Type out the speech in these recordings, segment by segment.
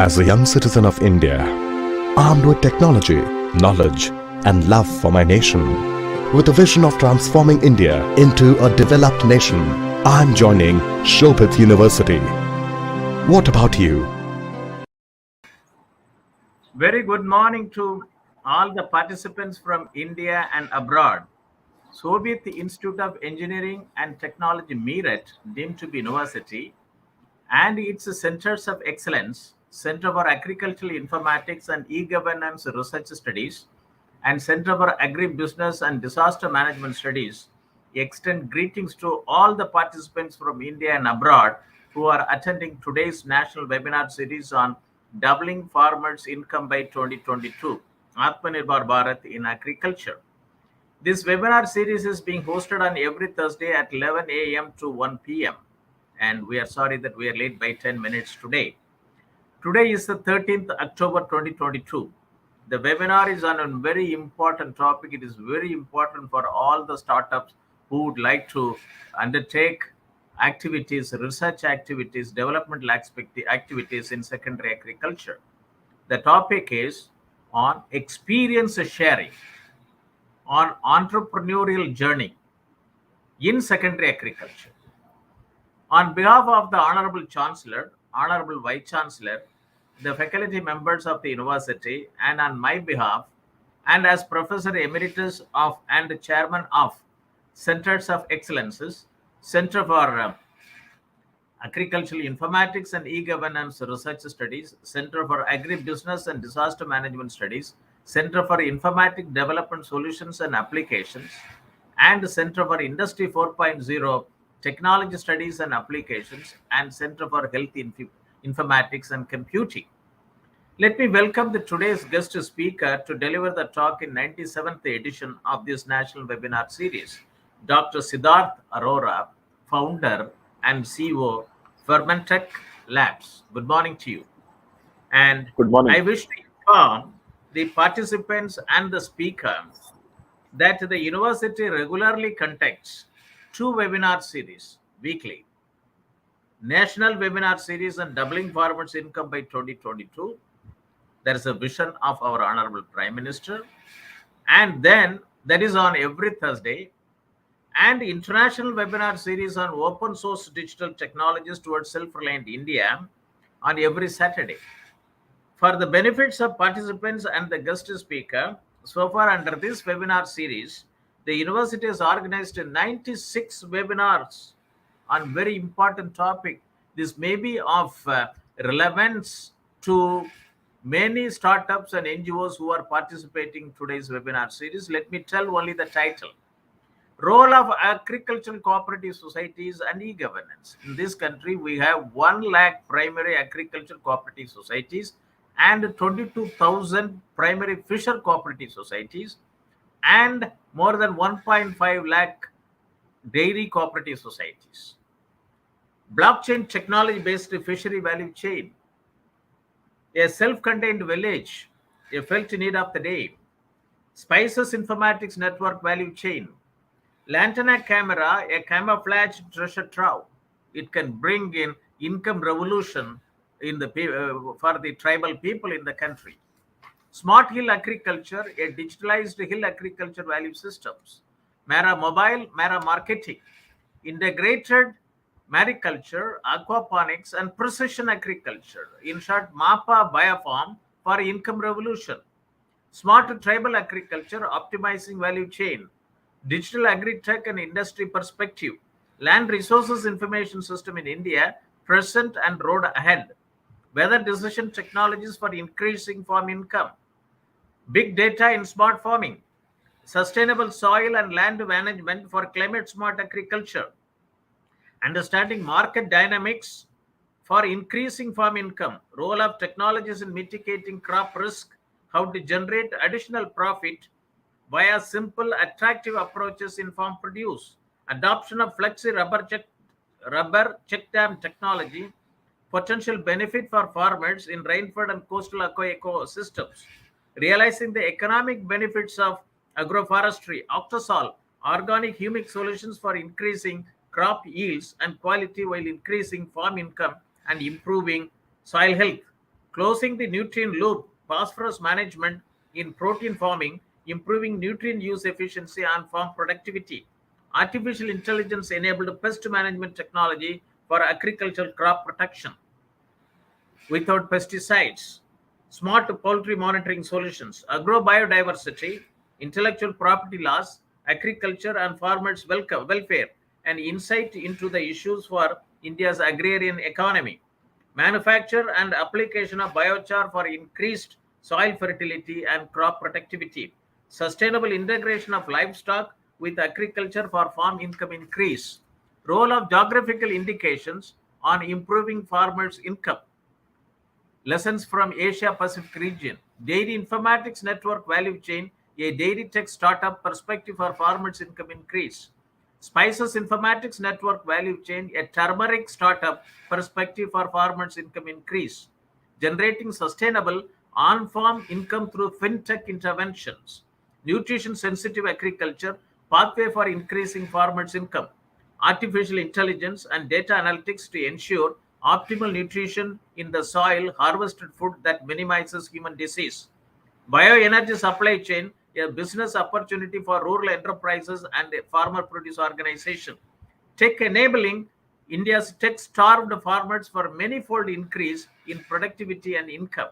As a young citizen of India, armed with technology, knowledge, and love for my nation, with a vision of transforming India into a developed nation, I'm joining Shobhit University. What about you? Very good morning to all the participants from India and abroad. Shobhit Institute of Engineering and Technology Meerut, deemed to be university, and its centers of excellence, Center for Agricultural Informatics and E-Governance Research Studies, and Center for Agribusiness and Disaster Management Studies, extend greetings to all the participants from India and abroad who are attending today's national webinar series on doubling farmers' income by 2022, Atmanirbhar Bharat in agriculture. This webinar series is being hosted on every Thursday at 11 a.m. to 1 p.m. And we are sorry that we are late by 10 minutes today. Today is the 13th October 2022. The webinar is on a very important topic. It is very important for all the startups who would like to undertake activities, research activities, developmental activities in secondary agriculture. The topic is on experience sharing, on entrepreneurial journey in secondary agriculture. On behalf of the Honorable Chancellor, Honorable Vice Chancellor, the faculty members of the university, and on my behalf, and as Professor Emeritus of and Chairman of Centers of Excellences, Center for Agricultural Informatics and E-Governance Research Studies, Center for Agribusiness and Disaster Management Studies, Center for Informatic Development Solutions and Applications, and Center for Industry 4.0 Technology Studies and Applications, and Center for Health Informatics and Computing. Let me welcome today's guest speaker to deliver the talk in 97th edition of this national webinar series, Dr. Siddharth Arora, founder and CEO, Fermentech Labs. Good morning to you. And good morning. I wish to inform the participants and the speaker that the university regularly conducts two webinar series weekly. National webinar series on doubling farmers' income by 2022. There is a vision of our Honorable Prime Minister. And then that is on every Thursday. And international webinar series on open source digital technologies towards self-reliant India on every Saturday. For the benefits of participants and the guest speaker, so far under this webinar series, the university has organized 96 webinars on very important topic. This may be of relevance to many startups and NGOs who are participating in today's webinar series. Let me tell only the title. Role of agricultural cooperative societies and e-governance. In this country, we have 1 lakh primary agricultural cooperative societies and 22,000 primary fisher cooperative societies and more than 1.5 lakh dairy cooperative societies. Blockchain technology-based fishery value chain. A self-contained village, a felt need of the day. Spices informatics network value chain. Lantana camera, a camouflage treasure trove. It can bring in income revolution in the for the tribal people in the country. Smart hill agriculture, a digitalized hill agriculture value systems. Mara mobile, Mara marketing. Integrated mariculture, aquaponics, and precision agriculture. In short, MAPA biofarm for income revolution. Smart tribal agriculture, optimizing value chain. Digital agri-tech and industry perspective. Land resources information system in India, present and road ahead. Weather decision technologies for increasing farm income. Big data in smart farming. Sustainable soil and land management for climate smart agriculture. Understanding market dynamics for increasing farm income. Role of technologies in mitigating crop risk. How to generate additional profit via simple, attractive approaches in farm produce. Adoption of flexi rubber check dam technology. Potential benefit for farmers in rainfed and coastal ecosystems. Realizing the economic benefits of agroforestry, octosol, organic humic solutions for increasing crop yields and quality while increasing farm income and improving soil health. closing the nutrient loop, phosphorus management in protein farming, improving nutrient use efficiency and farm productivity, artificial intelligence enabled pest management technology for agricultural crop protection without pesticides, smart poultry monitoring solutions, agrobiodiversity, intellectual property laws, agriculture and farmers' welfare, and insight into the issues for India's agrarian economy, manufacture and application of biochar for increased soil fertility and crop productivity, sustainable integration of livestock with agriculture for farm income increase, role of geographical indications on improving farmers' income, lessons from Asia Pacific region, dairy informatics network value chain, a dairy tech startup perspective for farmers' income increase, spices informatics network value chain, a turmeric startup perspective for farmers' income increase, generating sustainable on-farm income through fintech interventions, nutrition sensitive agriculture, pathway for increasing farmers' income, artificial intelligence and data analytics to ensure optimal nutrition in the soil, harvested food that minimizes human disease, bioenergy supply chain, a business opportunity for rural enterprises and a farmer produce organization, tech enabling India's tech starved farmers for many-fold increase in productivity and income,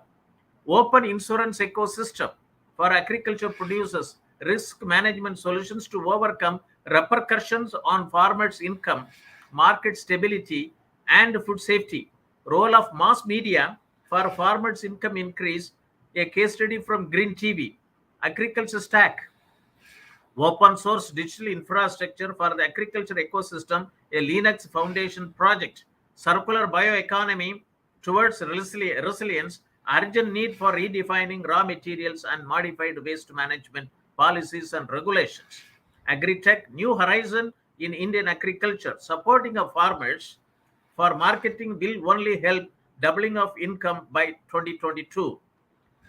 open insurance ecosystem for agriculture producers, risk management solutions to overcome repercussions on farmers' income, market stability, and food safety, role of mass media for farmers' income increase, a case study from Green TV, agriculture stack, open source digital infrastructure for the agriculture ecosystem, a Linux Foundation project, circular bioeconomy towards resilience, urgent need for redefining raw materials and modified waste management policies and regulations, agri-tech, new horizon in Indian agriculture, supporting of farmers for marketing will only help doubling of income by 2022.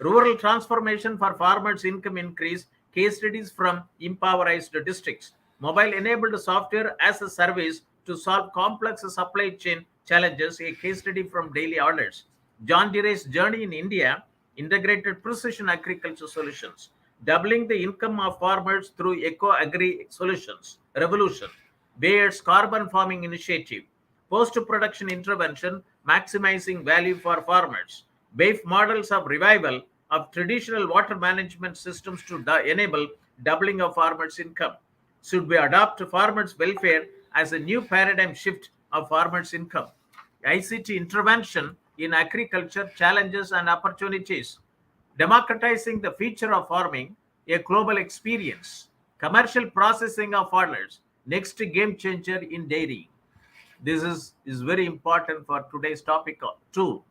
Rural transformation for farmers' income increase, case studies from impoverished districts. Mobile-enabled software as a service to solve complex supply chain challenges, a case study from daily orders. John Deere's journey in India, integrated precision agriculture solutions. Doubling the income of farmers through eco-agri solutions. Revolution. Bayer's carbon farming initiative. Post-production intervention, maximizing value for farmers. BAFE models of revival of traditional water management systems to enable doubling of farmers' income. Should we adopt farmers' welfare as a new paradigm shift of farmers' income? ICT intervention in agriculture, challenges and opportunities. Democratizing the future of farming, a global experience. Commercial processing of fodder, next game changer in dairy. This is very important for today's topic too.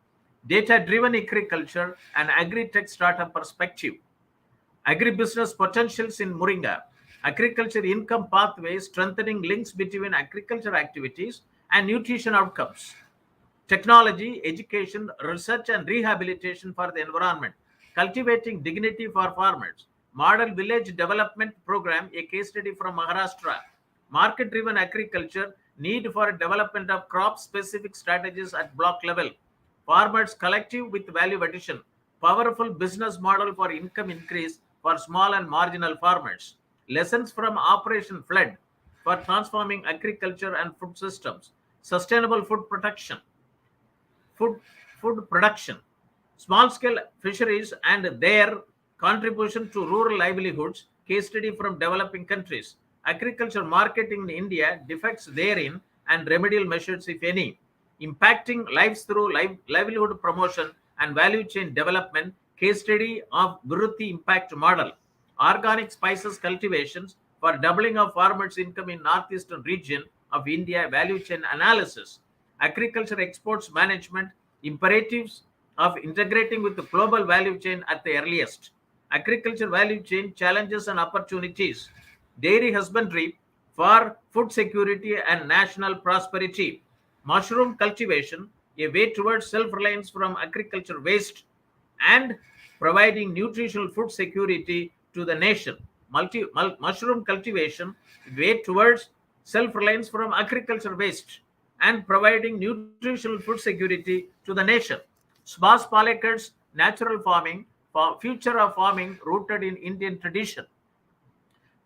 Data-driven agriculture and agri-tech startup perspective. Agribusiness potentials in Moringa. Agriculture income pathways, strengthening links between agriculture activities and nutrition outcomes. Technology, education, research and rehabilitation for the environment. Cultivating dignity for farmers. Model village development program, a case study from Maharashtra. Market-driven agriculture, need for development of crop-specific strategies at block level. Farmers collective with value addition. Powerful business model for income increase for small and marginal farmers. Lessons from Operation Flood for transforming agriculture and food systems. Sustainable food protection. Food production. Small-scale fisheries and their contribution to rural livelihoods. Case study from developing countries. Agriculture marketing in India, defects therein and remedial measures, if any. Impacting lives through livelihood promotion and value chain development, case study of Viruthi impact model. Organic spices cultivations for doubling of farmers' income in northeastern region of India, value chain analysis. Agriculture exports management, imperatives of integrating with the global value chain at the earliest. Agriculture value chain challenges and opportunities. Dairy husbandry for food security and national prosperity. Mushroom cultivation, a way towards self-reliance from agriculture waste and providing nutritional food security to the nation. Mushroom cultivation, way towards self-reliance from agriculture waste and providing nutritional food security to the nation. Subhas Palekar's natural farming, for future of farming rooted in Indian tradition.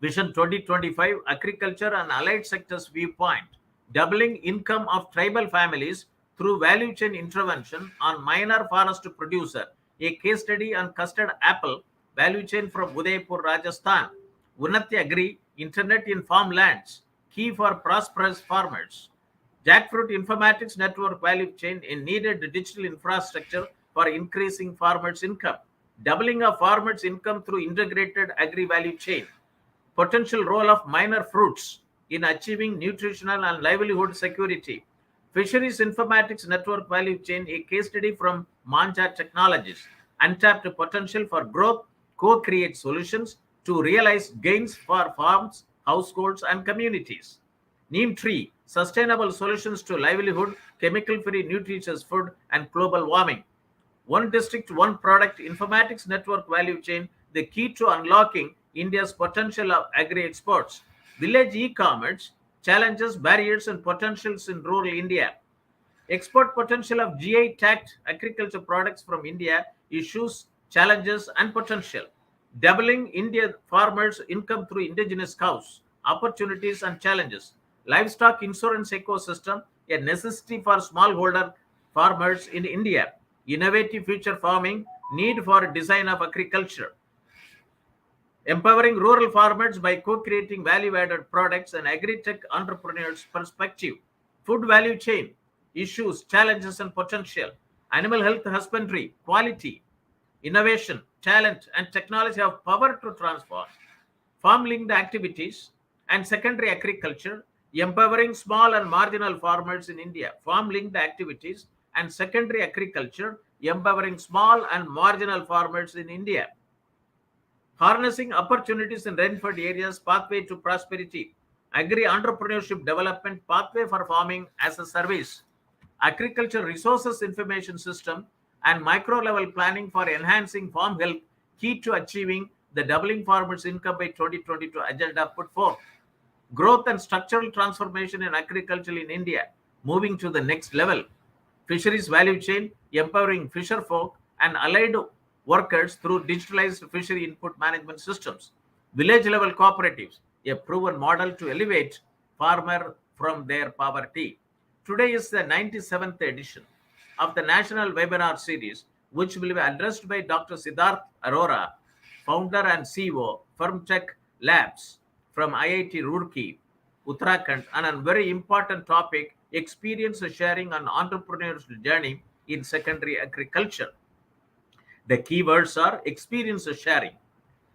Vision 2025 Agriculture and Allied Sectors Viewpoint, doubling income of tribal families through value chain intervention on minor forest producer, a case study on custard apple value chain from Udaipur, Rajasthan. Unnati Agri, Internet in farmlands, key for prosperous farmers. Jackfruit Informatics Network value chain in needed digital infrastructure for increasing farmers' income. Doubling of farmers' income through integrated agri value chain. Potential role of minor fruits in achieving nutritional and livelihood security. Fisheries Informatics Network value chain, a case study from Manja Technologies. Untapped potential for growth, co-create solutions to realize gains for farms, households, and communities. Neem tree, sustainable solutions to livelihood, chemical-free nutritious food, and global warming. One district, one product, informatics network value chain, the key to unlocking India's potential of agri-exports. Village e-commerce, challenges, barriers, and potentials in rural India. Export potential of GI-tagged agriculture products from India, issues, challenges, and potential. Doubling Indian farmers' income through indigenous cows, opportunities and challenges. Livestock insurance ecosystem, a necessity for smallholder farmers in India. Innovative future farming, need for design of agriculture. Empowering rural farmers by co-creating value-added products and agri-tech entrepreneurs' perspective. Food value chain, issues, challenges, and potential. Animal health husbandry, quality, innovation, talent, and technology have power to transform. Farm-linked activities and secondary agriculture, empowering small and marginal farmers in India. Farm-linked activities and secondary agriculture, empowering small and marginal farmers in India. Harnessing opportunities in rainfed areas, pathway to prosperity. Agri-entrepreneurship development, pathway for farming as a service. Agriculture resources information system and micro-level planning for enhancing farm health, key to achieving the doubling farmers' income by 2022 agenda put forth. Growth and structural transformation in agriculture in India, moving to the next level. Fisheries value chain, empowering fisher folk and allied workers through digitalized fishery input management systems. Village level cooperatives, a proven model to elevate farmer from their poverty. Today is the 97th edition of the National Webinar Series, which will be addressed by Dr. Siddharth Arora, founder and CEO, Fermentech Labs from IIT Roorkee, Uttrakhand, on a very important topic, experience sharing on entrepreneurial journey in secondary agriculture. The keywords are experience sharing,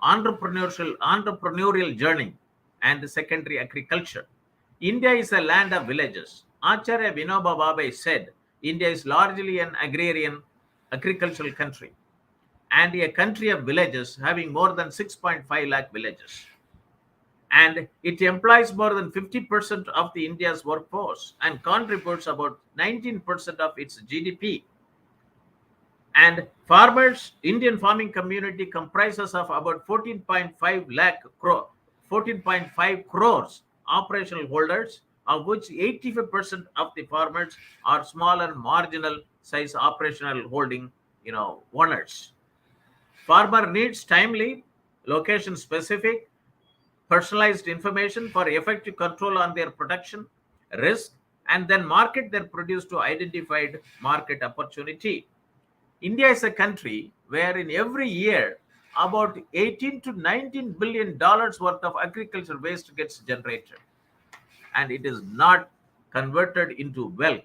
entrepreneurial journey, and secondary agriculture. India is a land of villages. Acharya Vinoba Bhave said, India is largely an agrarian agricultural country and a country of villages having more than 6.5 lakh villages. And it employs more than 50% of the India's workforce and contributes about 19% of its GDP. And farmers, Indian farming community comprises of about 14.5 crores operational holders, of which 85% of the farmers are small and marginal size operational holding, owners. Farmer needs timely, location specific, personalized information for effective control on their production, risk, and then market their produce to identified market opportunity. India is a country where in every year about 18 to 19 billion dollars worth of agriculture waste gets generated, and it is not converted into wealth.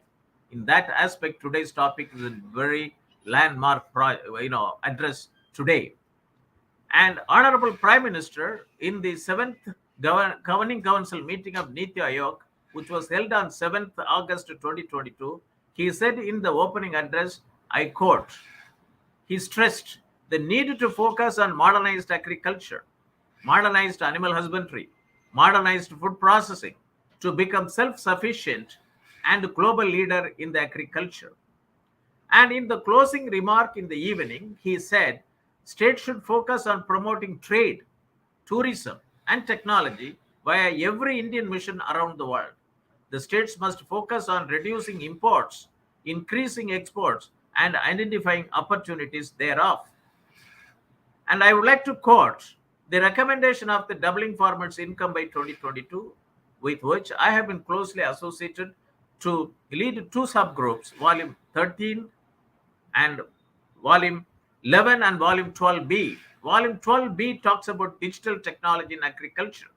In that aspect, today's topic is a very landmark address today. And Honorable Prime Minister, in the 7th Governing Council meeting of Niti Aayog, which was held on 7th August 2022, he said in the opening address, I quote, he stressed the need to focus on modernized agriculture, modernized animal husbandry, modernized food processing to become self-sufficient and global leader in the agriculture. And in the closing remark in the evening, he said, states should focus on promoting trade, tourism, and technology via every Indian mission around the world. The states must focus on reducing imports, increasing exports, and identifying opportunities thereof. And I would like to quote the recommendation of the Doubling Farmers Income by 2022, with which I have been closely associated to lead two subgroups, Volume 13 and Volume 11 and Volume 12B. Volume 12B talks about digital technology in agriculture.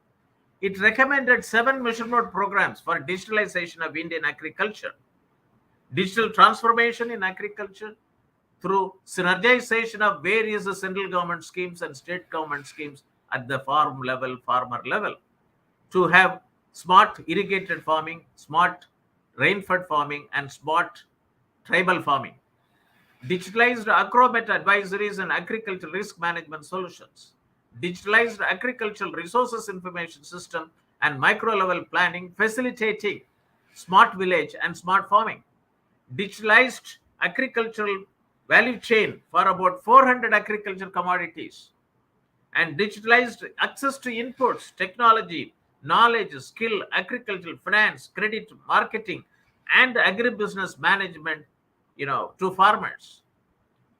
It recommended 7 measurement programs for digitalization of Indian agriculture. Digital transformation in agriculture through synergization of various central government schemes and state government schemes at the farm level, farmer level, to have smart irrigated farming, smart rain-fed farming, and smart tribal farming. Digitalized agromet advisories and agricultural risk management solutions. Digitalized agricultural resources information system and micro-level planning, facilitating smart village and smart farming. Digitalized agricultural value chain for about 400 agricultural commodities, and digitalized access to inputs, technology, knowledge, skill, agricultural finance, credit, marketing, and agribusiness management, to farmers.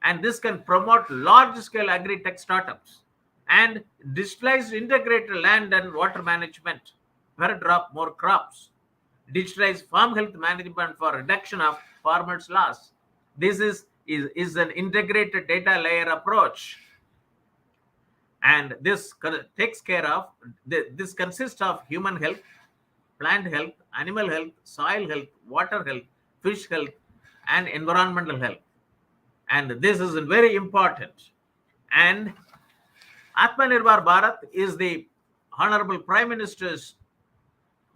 And this can promote large-scale agri-tech startups. And digitalized integrated land and water management, per drop more crops. Digitalized farm health management for reduction of farmers' loss. This is an integrated data layer approach. And this takes care of, this consists of human health, plant health, animal health, soil health, water health, fish health, and environmental health. And this is very important. And Atmanirbhar Bharat is the Honorable Prime Minister's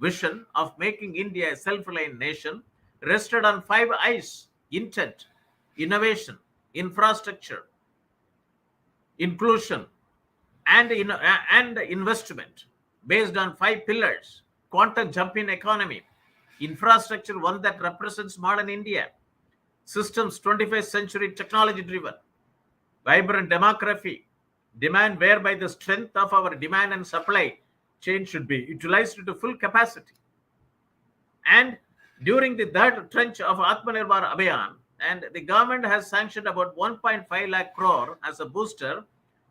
vision of making India a self-reliant nation, rested on 5 I's: intent, innovation, infrastructure, inclusion, and investment, based on 5 pillars: quantum jump in economy, infrastructure, one that represents modern India, systems 21st century technology driven, vibrant demography, demand whereby the strength of our demand and supply chain should be utilized to full capacity. And during the third tranche of Atmanirbhar Abhiyan, and the government has sanctioned about 1.5 lakh crore as a booster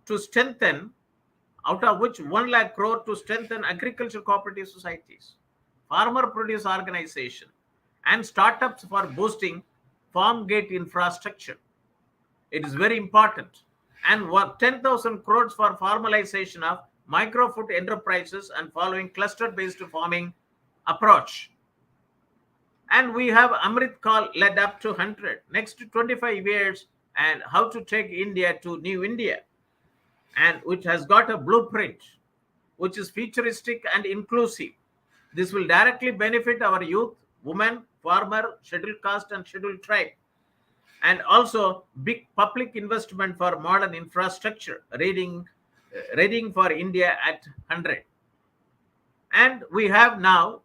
to strengthen, out of which 1 lakh crore to strengthen agricultural cooperative societies, farmer produce organization, and startups for boosting farm gate infrastructure. It is very important. And 10,000 crores for formalization of micro food enterprises and following cluster-based farming approach. And we have Amrit Kaal led up to 100, next 25 years, and how to take India to new India, and which has got a blueprint, which is futuristic and inclusive. This will directly benefit our youth, women, farmer, scheduled caste, and scheduled tribe. And also big public investment for modern infrastructure, readying for India at 100. And we have now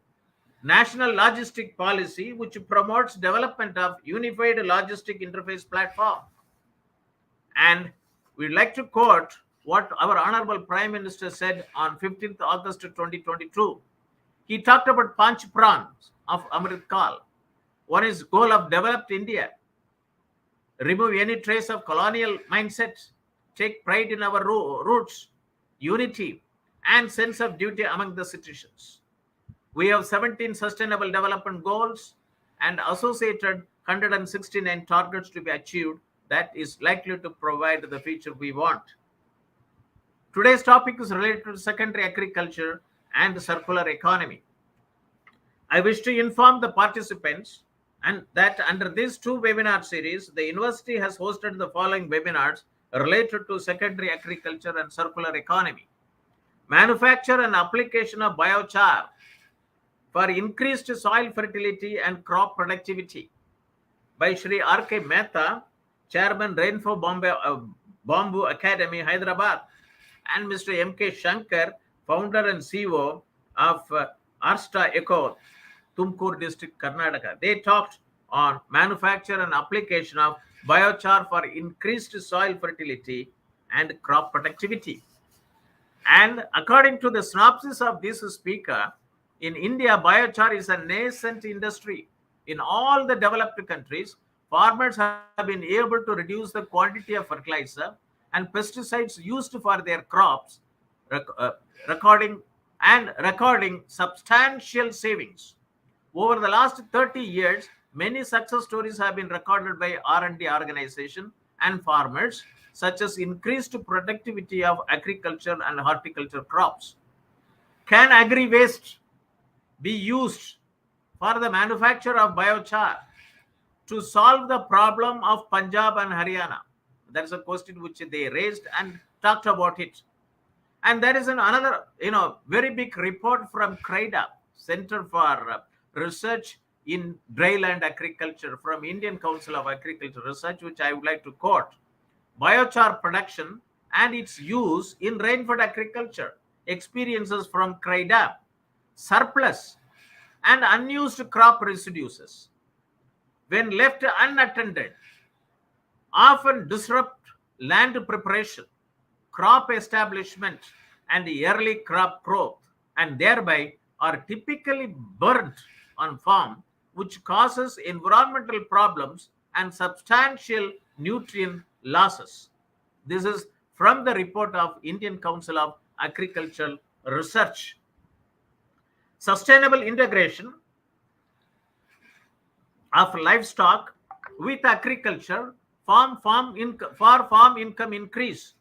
National Logistic Policy, which promotes development of unified logistic interface platform. And we'd like to quote what our Honorable Prime Minister said on 15th August 2022. He talked about Panch Prans of Amrit Kaal. One is goal of developed India. Remove any trace of colonial mindset. Take pride in our roots, unity, and sense of duty among the citizens. We have 17 sustainable development goals and associated 169 targets to be achieved that is likely to provide the future we want. Today's topic is related to secondary agriculture and the circular economy. I wish to inform the participants and that under these 2 webinar series, the university has hosted the following webinars related to secondary agriculture and circular economy. Manufacture and application of biochar for increased soil fertility and crop productivity by Shri R.K. Mehta, Chairman Rainfo Bamboo Academy, Hyderabad, and Mr. M.K. Shankar, Founder and CEO of Arsta Eco, Tumkur district, Karnataka. They talked on manufacture and application of biochar for increased soil fertility and crop productivity. And according to the synopsis of this speaker, in India, biochar is a nascent industry. In all the developed countries, farmers have been able to reduce the quantity of fertilizer and pesticides used for their crops, recording substantial savings. Over the last 30 years, many success stories have been recorded by R&D organizations and farmers, such as increased productivity of agriculture and horticulture crops. Can agri-waste be used for the manufacture of biochar to solve the problem of Punjab and Haryana? That is a question which they raised and talked about it. And there is another, very big report from CRIDA, Center for Research in Dryland Agriculture, from Indian Council of Agriculture Research, which I would like to quote. Biochar production and its use in rainfed agriculture, experiences from CRIDA, surplus and unused crop residues, when left unattended, often disrupt land preparation, crop establishment, and early crop growth, and thereby are typically burnt on farm, which causes environmental problems and substantial nutrient losses. This is from the report of Indian Council of Agricultural Research. Sustainable integration of livestock with agriculture for farm income increase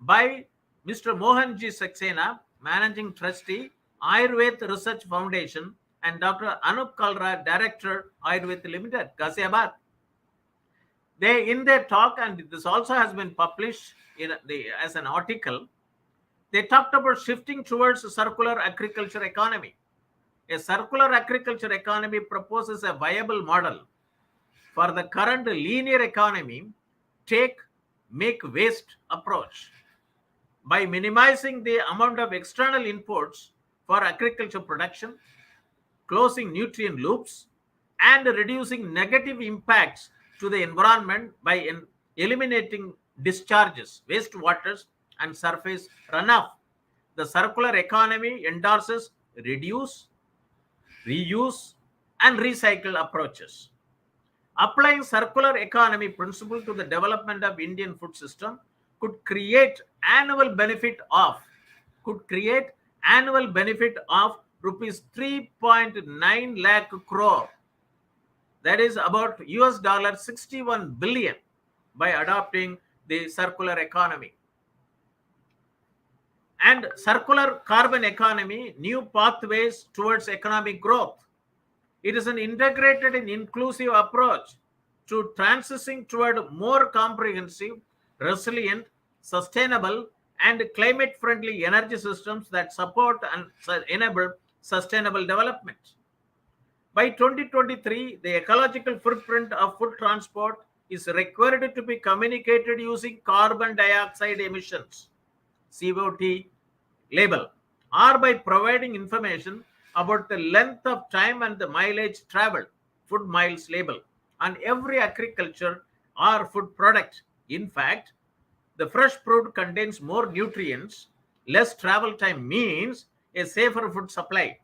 by Mr. Mohanji Saxena, Managing Trustee, Ayurveda Research Foundation, and Dr. Anup Kalra, Director, Ayurveda Limited, Ghaziabad. They, in their talk, and this also has been published as an article, they talked about shifting towards a circular agriculture economy. A circular agriculture economy proposes a viable model for the current linear economy, make waste approach by minimizing the amount of external inputs for agriculture production, closing nutrient loops, and reducing negative impacts to the environment by eliminating discharges, wastewaters, and surface runoff. The circular economy endorses reduce, reuse, and recycle approaches. Applying circular economy principle to the development of Indian food system could create annual benefit of rupees 3.9 lakh crore. That is about $61 billion by adopting the circular economy. And circular carbon economy, new pathways towards economic growth. It is an integrated and inclusive approach to transitioning toward more comprehensive, resilient, sustainable, and climate-friendly energy systems that support and enable sustainable development. By 2023, the ecological footprint of food transport is required to be communicated using carbon dioxide emissions, COT label, or by providing information about the length of time and the mileage traveled, food miles label, on every agriculture or food product. In fact, the fresh fruit contains more nutrients, less travel time means a safer food supply,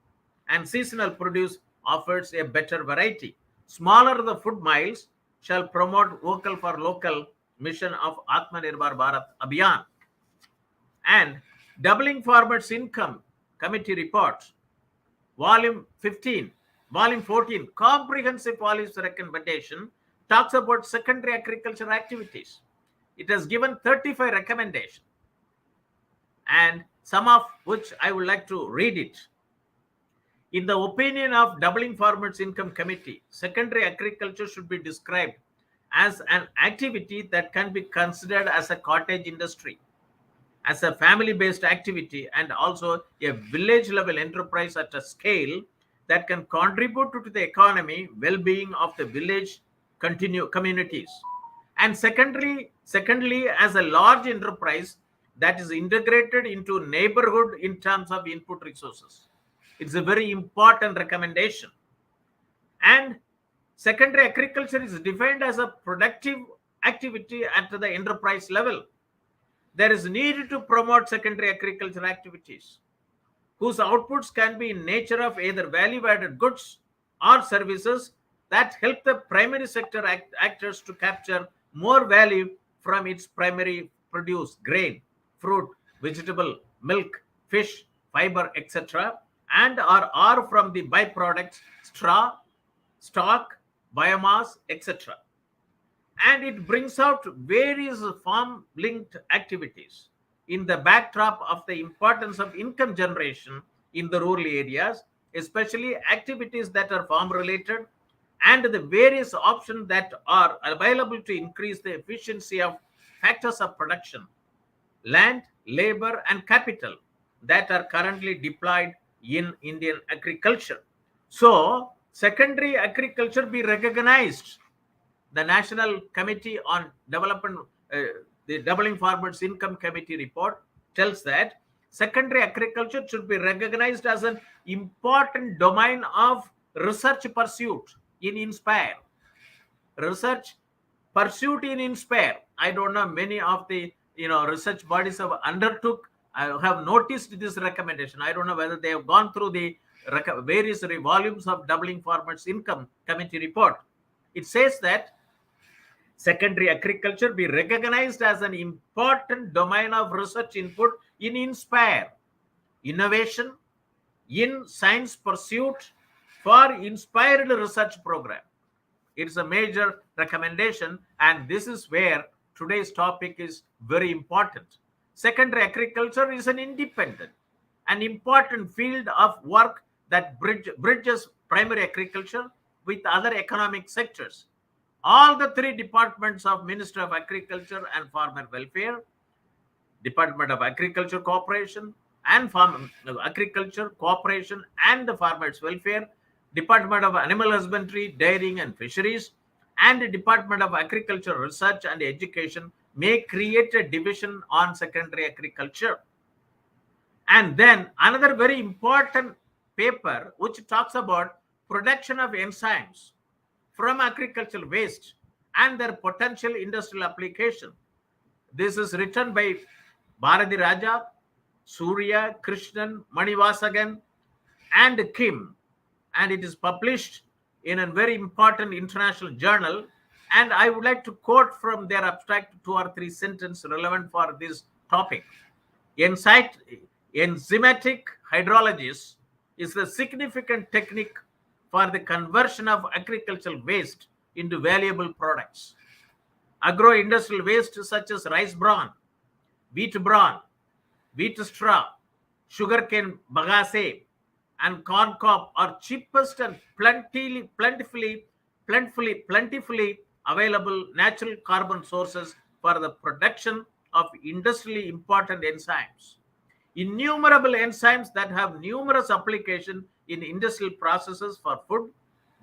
and seasonal produce offers a better variety. Smaller the food miles shall promote vocal for local mission of Atmanirbhar Bharat Abhiyan. And Doubling Farmers' Income Committee Report, Volume 14, Comprehensive Policy Recommendation, talks about secondary agriculture activities. It has given 35 recommendations, and some of which I would like to read it. In the opinion of Doubling Farmers' Income Committee, secondary agriculture should be described as an activity that can be considered as a cottage industry, as a family-based activity, and also a village-level enterprise at a scale that can contribute to the economy well-being of the village communities. And secondly, as a large enterprise that is integrated into neighborhood in terms of input resources. It's a very important recommendation. And secondary agriculture is defined as a productive activity at the enterprise level. There is need to promote secondary agriculture activities whose outputs can be in nature of either value-added goods or services that help the primary sector actors to capture more value from its primary produce, grain, fruit, vegetable, milk, fish, fiber, etc., and or from the byproducts, straw, stock, biomass, etc. And it brings out various farm linked activities in the backdrop of the importance of income generation in the rural areas, especially activities that are farm related, and the various options that are available to increase the efficiency of factors of production, land, labor, and capital that are currently deployed in Indian agriculture. So, secondary agriculture be recognized. The National Committee on Development, the Doubling Farmers Income Committee report tells that secondary agriculture should be recognized as an important domain of research pursuit in Inspire. Research pursuit in Inspire. I don't know, many of the research bodies have undertook. I have noticed this recommendation. I don't know whether they have gone through the various volumes of Doubling Farmers Income Committee report. It says that secondary agriculture be recognized as an important domain of research input in Inspire, innovation in science pursuit for inspired research program. It's a major recommendation, and this is where today's topic is very important. Secondary agriculture is an independent and important field of work that bridges primary agriculture with other economic sectors. All the three departments of Ministry of Agriculture and Farmer Welfare, Department of Agriculture Cooperation and Agriculture Cooperation and the Farmers Welfare, Department of Animal Husbandry, Dairying and Fisheries, and the Department of Agriculture Research and Education may create a division on secondary agriculture. And then another very important paper which talks about production of enzymes from agricultural waste and their potential industrial application. This is written by Bharati Raja, Surya, Krishnan, Manivasagan, and Kim, and it is published in a very important international journal. And I would like to quote from their abstract 2 or 3 sentences relevant for this topic. Enzymatic hydrolysis is a significant technique for the conversion of agricultural waste into valuable products. Agro-industrial waste such as rice bran, wheat straw, sugarcane bagasse, and corn cob are cheapest and plentifully available natural carbon sources for the production of industrially important enzymes. Innumerable enzymes that have numerous applications in industrial processes for food,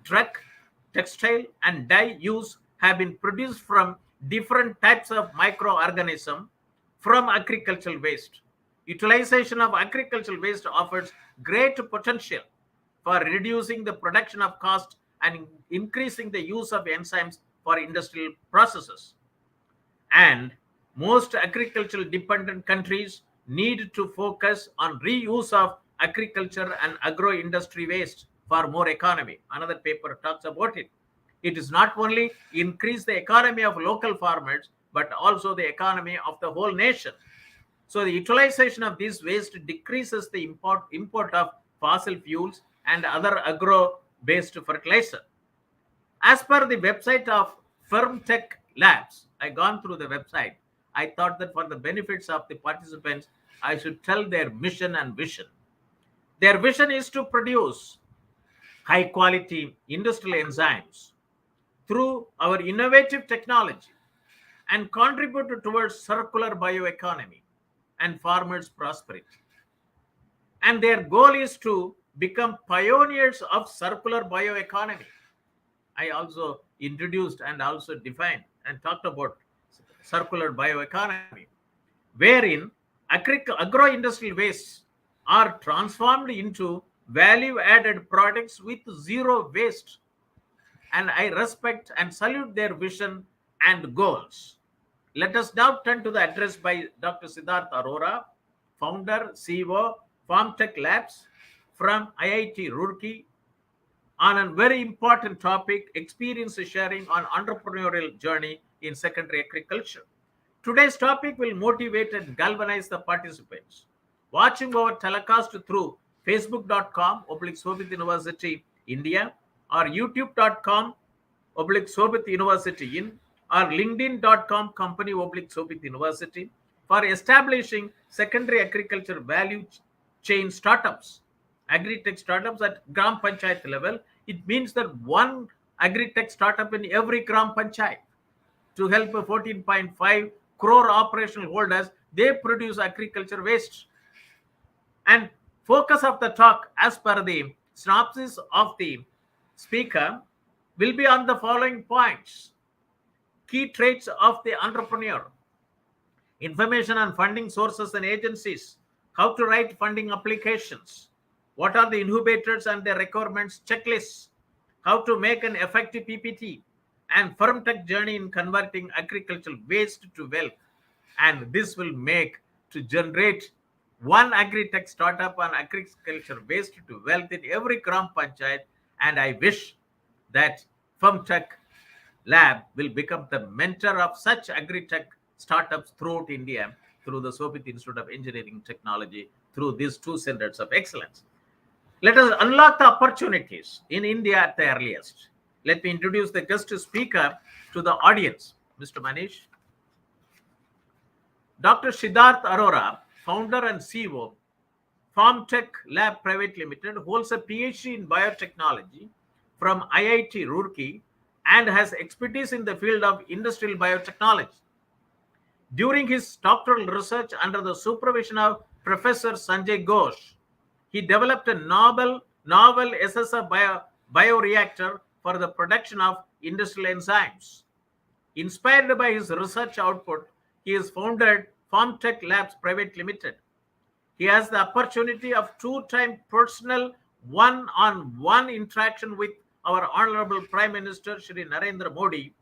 drug, textile, and dye use have been produced from different types of microorganisms from agricultural waste. Utilization of agricultural waste offers great potential for reducing the production of cost and increasing the use of enzymes for industrial processes. And most agricultural dependent countries need to focus on reuse of agriculture and agro-industry waste for more economy. Another paper talks about it. It is not only increase the economy of local farmers, but also the economy of the whole nation. So the utilization of this waste decreases the import of fossil fuels and other agro-based fertilizer. As per the website of Fermentech Labs, I gone through the website. I thought that for the benefits of the participants, I should tell their mission and vision. Their vision is to produce high quality industrial enzymes through our innovative technology and contribute towards circular bioeconomy and farmers' prosperity. And their goal is to become pioneers of circular bioeconomy. I also introduced and also defined and talked about circular bioeconomy, wherein agro-industrial wastes are transformed into value-added products with zero waste. And I respect and salute their vision and goals. Let us now turn to the address by Dr. Siddharth Arora, founder, CEO, Fermentech Labs from IIT Roorkee, on a very important topic, experience sharing on entrepreneurial journey in secondary agriculture. Today's topic will motivate and galvanize the participants. Watching our telecast through facebook.com/Shobhit University India or youtube.com/Shobhit University in or linkedin.com company/Shobhit University for establishing secondary agriculture value chain startups, agri-tech startups at Gram Panchayat level. It means that one agri-tech startup in every Gram Panchayat to help 14.5 crore operational holders. They produce agriculture waste. And focus of the talk, as per the synopsis of the speaker, will be on the following points: key traits of the entrepreneur, information on funding sources and agencies, how to write funding applications, what are the incubators and their requirements checklists, how to make an effective PPT, and Fermentech journey in converting agricultural waste to wealth. And this will make to generate one agri-tech startup on agriculture waste to wealth in every Gram Panchayat. And I wish that Fermentech Lab will become the mentor of such agri-tech startups throughout India through the Shobhit Institute of Engineering Technology, through these two centers of excellence. Let us unlock the opportunities in India at the earliest. Let me introduce the guest speaker to the audience, Mr. Manish. Dr. Siddharth Arora, founder and CEO, Fermentech Lab Private Limited, holds a PhD in biotechnology from IIT Roorkee and has expertise in the field of industrial biotechnology. During his doctoral research under the supervision of Professor Sanjay Ghosh, he developed a novel SSR bioreactor for the production of industrial enzymes. Inspired by his research output, he has founded Fermentech Labs Private Limited. He has the opportunity of two-time personal one-on-one interaction with our Honorable Prime Minister Shri Narendra Modi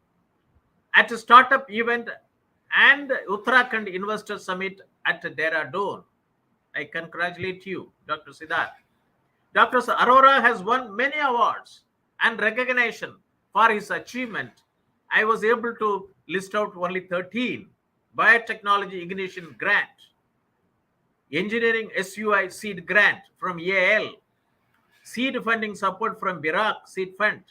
at a startup event and Uttrakhand Investor Summit at Dehradun. I congratulate you, Dr. Sidharth. Dr. Arora has won many awards and recognition for his achievement. I was able to list out only 13. Biotechnology Ignition Grant, Engineering SUI Seed Grant from AL, Seed Funding Support from Birac Seed Fund,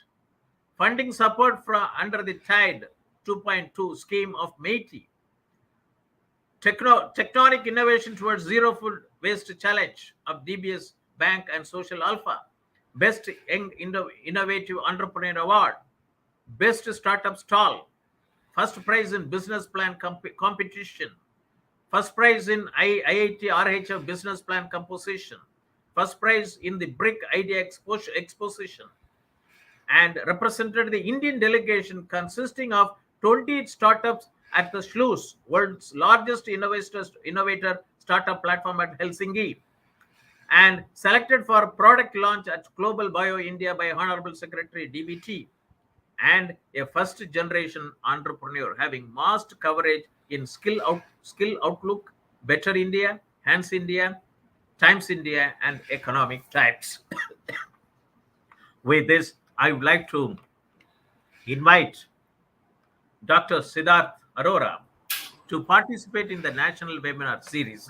Funding Support from under the TIDE 2.2 scheme of MAITI, Tectonic Innovation Towards Zero Food Waste Challenge of DBS Bank and Social Alpha, Best Young Innovative Entrepreneur Award, Best Startup Stall, First prize in business plan competition, first prize in IIT RHF business plan composition, first prize in the BRIC idea exposition, and represented the Indian delegation consisting of 20 startups at the SLUS, world's largest innovator startup platform at Helsinki, and selected for product launch at Global Bio India by Honorable Secretary DBT, and a first generation entrepreneur having massed coverage in Skill Outlook, Better India, Hands India, Times India, and Economic Times. With this, I would like to invite Dr. Siddharth Arora to participate in the national webinar series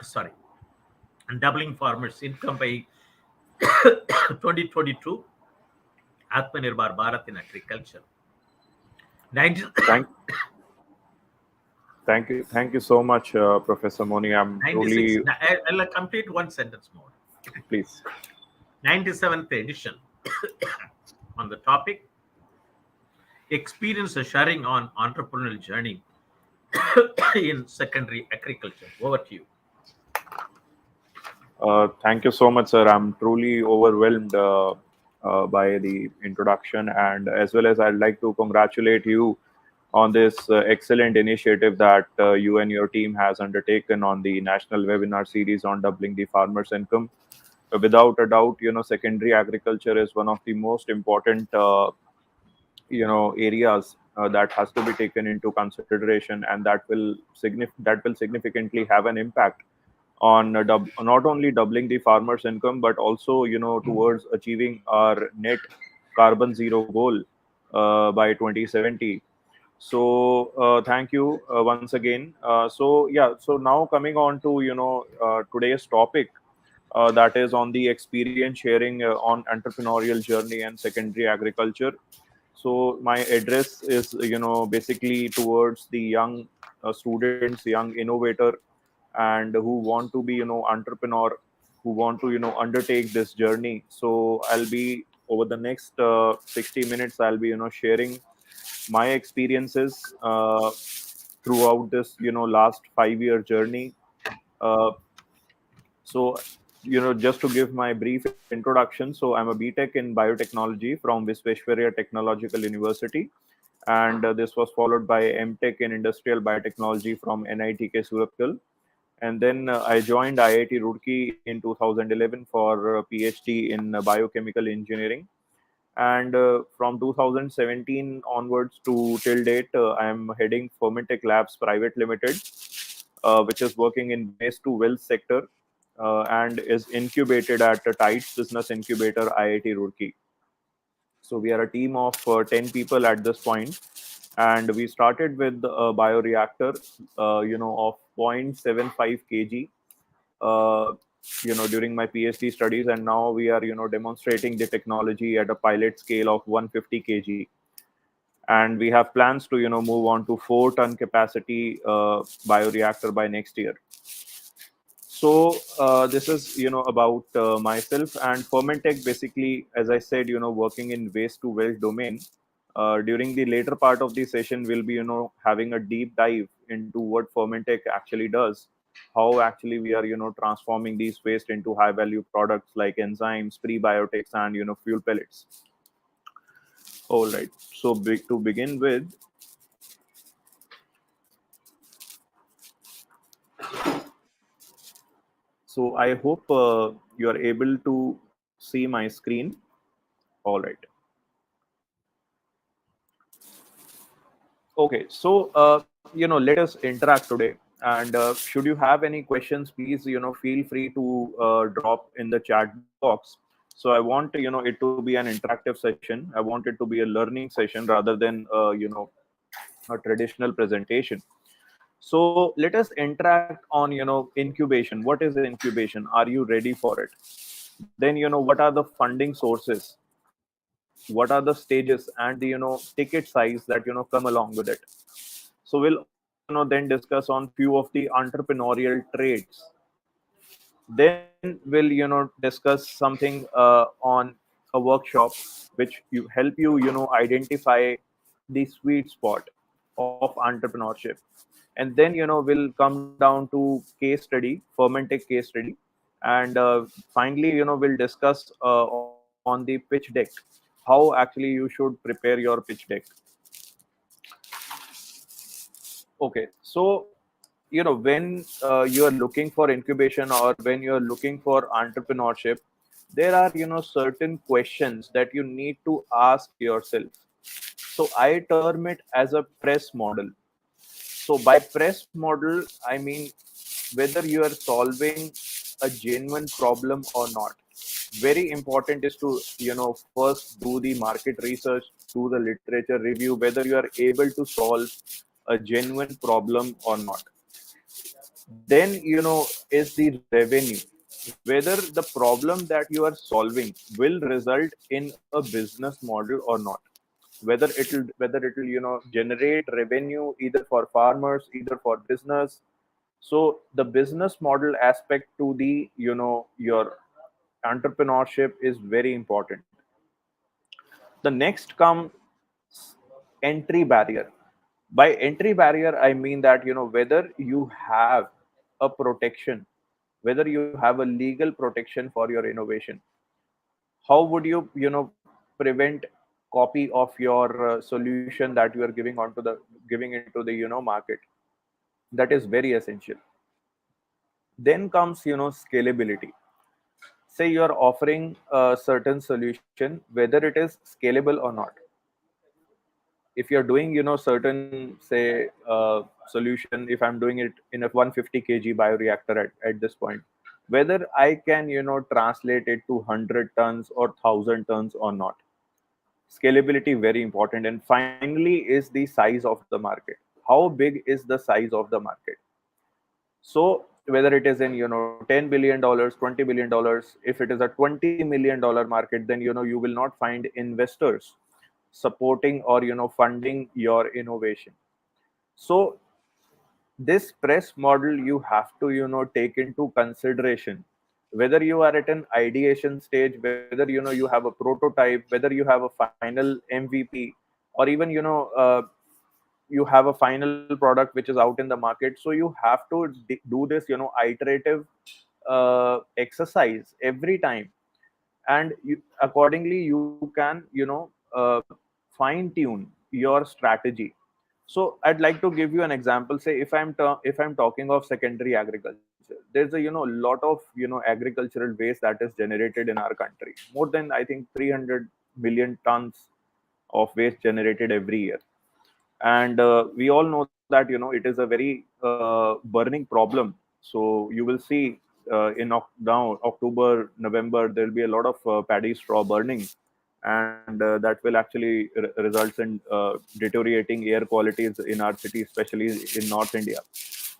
sorry, doubling farmers' income by 2022. Atmanirbhar Bharat in agriculture. Thank you so much, Professor Moni. I'm truly. I'll complete one sentence more. Please. 97th edition on the topic experience sharing on entrepreneurial journey in secondary agriculture. Over to you. Thank you so much, sir. I'm truly overwhelmed by the introduction, and as well as I'd like to congratulate you on this excellent initiative that you and your team has undertaken on the national webinar series on doubling the farmer's income. Without a doubt, secondary agriculture is one of the most important areas that has to be taken into consideration, and that will significantly have an impact on not only doubling the farmers' income, but also, towards achieving our net carbon zero goal by 2070. So thank you once again. So yeah, so now coming on to today's topic, that is on the experience sharing on entrepreneurial journey and secondary agriculture. So my address is basically towards the young students, young innovator, and who want to be entrepreneur, who want to undertake this journey. So I'll be over the next 60 minutes, I'll be sharing my experiences throughout this last 5 year journey. uh, so just to give my brief introduction, so I'm a BTech in biotechnology from Visvesvaraya Technological University, and this was followed by MTech in industrial biotechnology from NITK Surathkal. And then I joined IIT Roorkee in 2011 for PhD in biochemical engineering. And from 2017 onwards to till date, I am heading Fermentech Labs Private Limited, which is working in waste to wealth sector and is incubated at the TIDES Business Incubator, IIT Roorkee. So we are a team of 10 people at this point, and we started with a bioreactor, of 0.75 kg, uh, during my PhD studies, and now we are, demonstrating the technology at a pilot scale of 150 kg, and we have plans to, move on to 4-ton capacity bioreactor by next year. So this is, about myself and Fermentech. Basically, as I said, working in waste to wealth domain. During the later part of the session, we'll be, having a deep dive into what Fermentech actually does, how actually we are, transforming these waste into high value products like enzymes, prebiotics, and fuel pellets. All right. So to begin with, so I hope you are able to see my screen. All right. Okay, so let us interact today. And should you have any questions, please feel free to drop in the chat box. So I want it to be an interactive session. I want it to be a learning session rather than a traditional presentation. So let us interact on incubation. What is incubation? Are you ready for it? Then what are the funding sources? What are the stages and the ticket size that come along with it? So we'll also then discuss on few of the entrepreneurial traits. Then we'll discuss something on a workshop which you help you identify the sweet spot of entrepreneurship. And then we'll come down to case study, Fermentech case study. And finally we'll discuss on the pitch deck, how actually you should prepare your pitch deck. Okay, so when you are looking for incubation or when you are looking for entrepreneurship, there are certain questions that you need to ask yourself. So I term it as a press model. So by press model, I mean whether you are solving a genuine problem or not. Very important is to first do the market research, do the literature review, whether you are able to solve a genuine problem or not. Then is the revenue, whether the problem that you are solving will result in a business model or not, whether it will generate revenue either for farmers, either for business. So the business model aspect to the your entrepreneurship is very important. The next comes entry barrier. By entry barrier, I mean that whether you have a protection, whether you have a legal protection for your innovation. How would you prevent copy of your solution that you are giving into the market? That is very essential. Then comes scalability. Say you are offering a certain solution, whether it is scalable or not. if you're doing, certain, say, solution, if I'm doing it in a 150 kg bioreactor at this point, whether I can, translate it to 100 tons or 1000 tons or not. Scalability very important. And finally is the size of the market. How big is the size of the market? So whether it is in, $10 billion, $20 billion, if it is a $20 million market, then, you will not find investors supporting or, funding your innovation. So this press model, you have to, take into consideration whether you are at an ideation stage, whether, you have a prototype, whether you have a final MVP, or even, you have a final product which is out in the market. So you have to do this, iterative exercise every time, and accordingly you can, fine tune your strategy. So I'd like to give you an example. Say if I'm talking of secondary agriculture, there's a, lot of, agricultural waste that is generated in our country. More than, I think, 300 million tons of waste generated every year. And we all know that, it is a very burning problem. So you will see, now October, November, there will be a lot of paddy straw burning, and that will actually results in deteriorating air qualities in our city, especially in North India.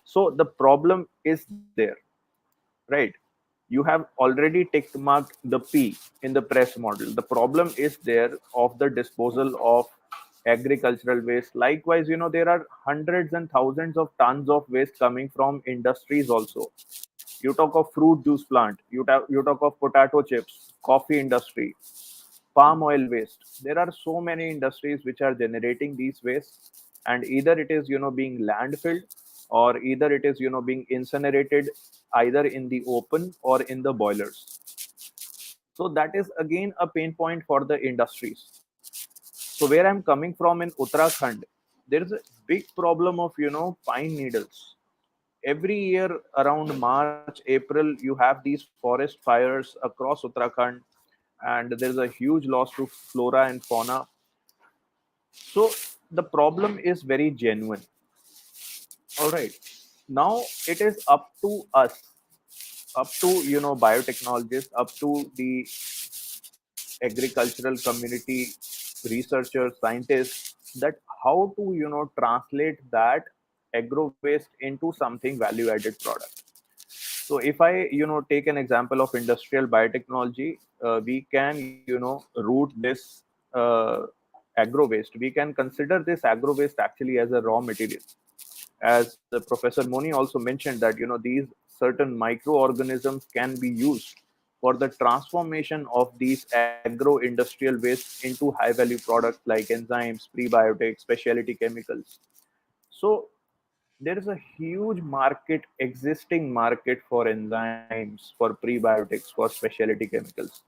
So the problem is there, right? You have already tick marked the P in the press model. The problem is there of the disposal of agricultural waste. Likewise, there are hundreds and thousands of tons of waste coming from industries also. You talk of fruit juice plant, you talk of potato chips, coffee industry, palm oil waste. There are so many industries which are generating these wastes, and either it is, being landfilled, or either it is, being incinerated either in the open or in the boilers. So that is again a pain point for the industries. So where I'm coming from in Uttarakhand, there is a big problem of, pine needles. Every year around March, April, you have these forest fires across Uttarakhand, and there's a huge loss to flora and fauna. So the problem is very genuine. All right. Now it is up to us, up to, biotechnologists, up to the agricultural community, researchers, scientists, that how to, translate that agro waste into something value added product. So if I, take an example of industrial biotechnology, we can, root this agro waste. We can consider this agro waste actually as a raw material. As Professor Moni also mentioned that, these certain microorganisms can be used for the transformation of these agro-industrial waste into high-value products like enzymes, prebiotics, specialty chemicals. So there is a huge market, existing market for enzymes, for prebiotics, for specialty chemicals.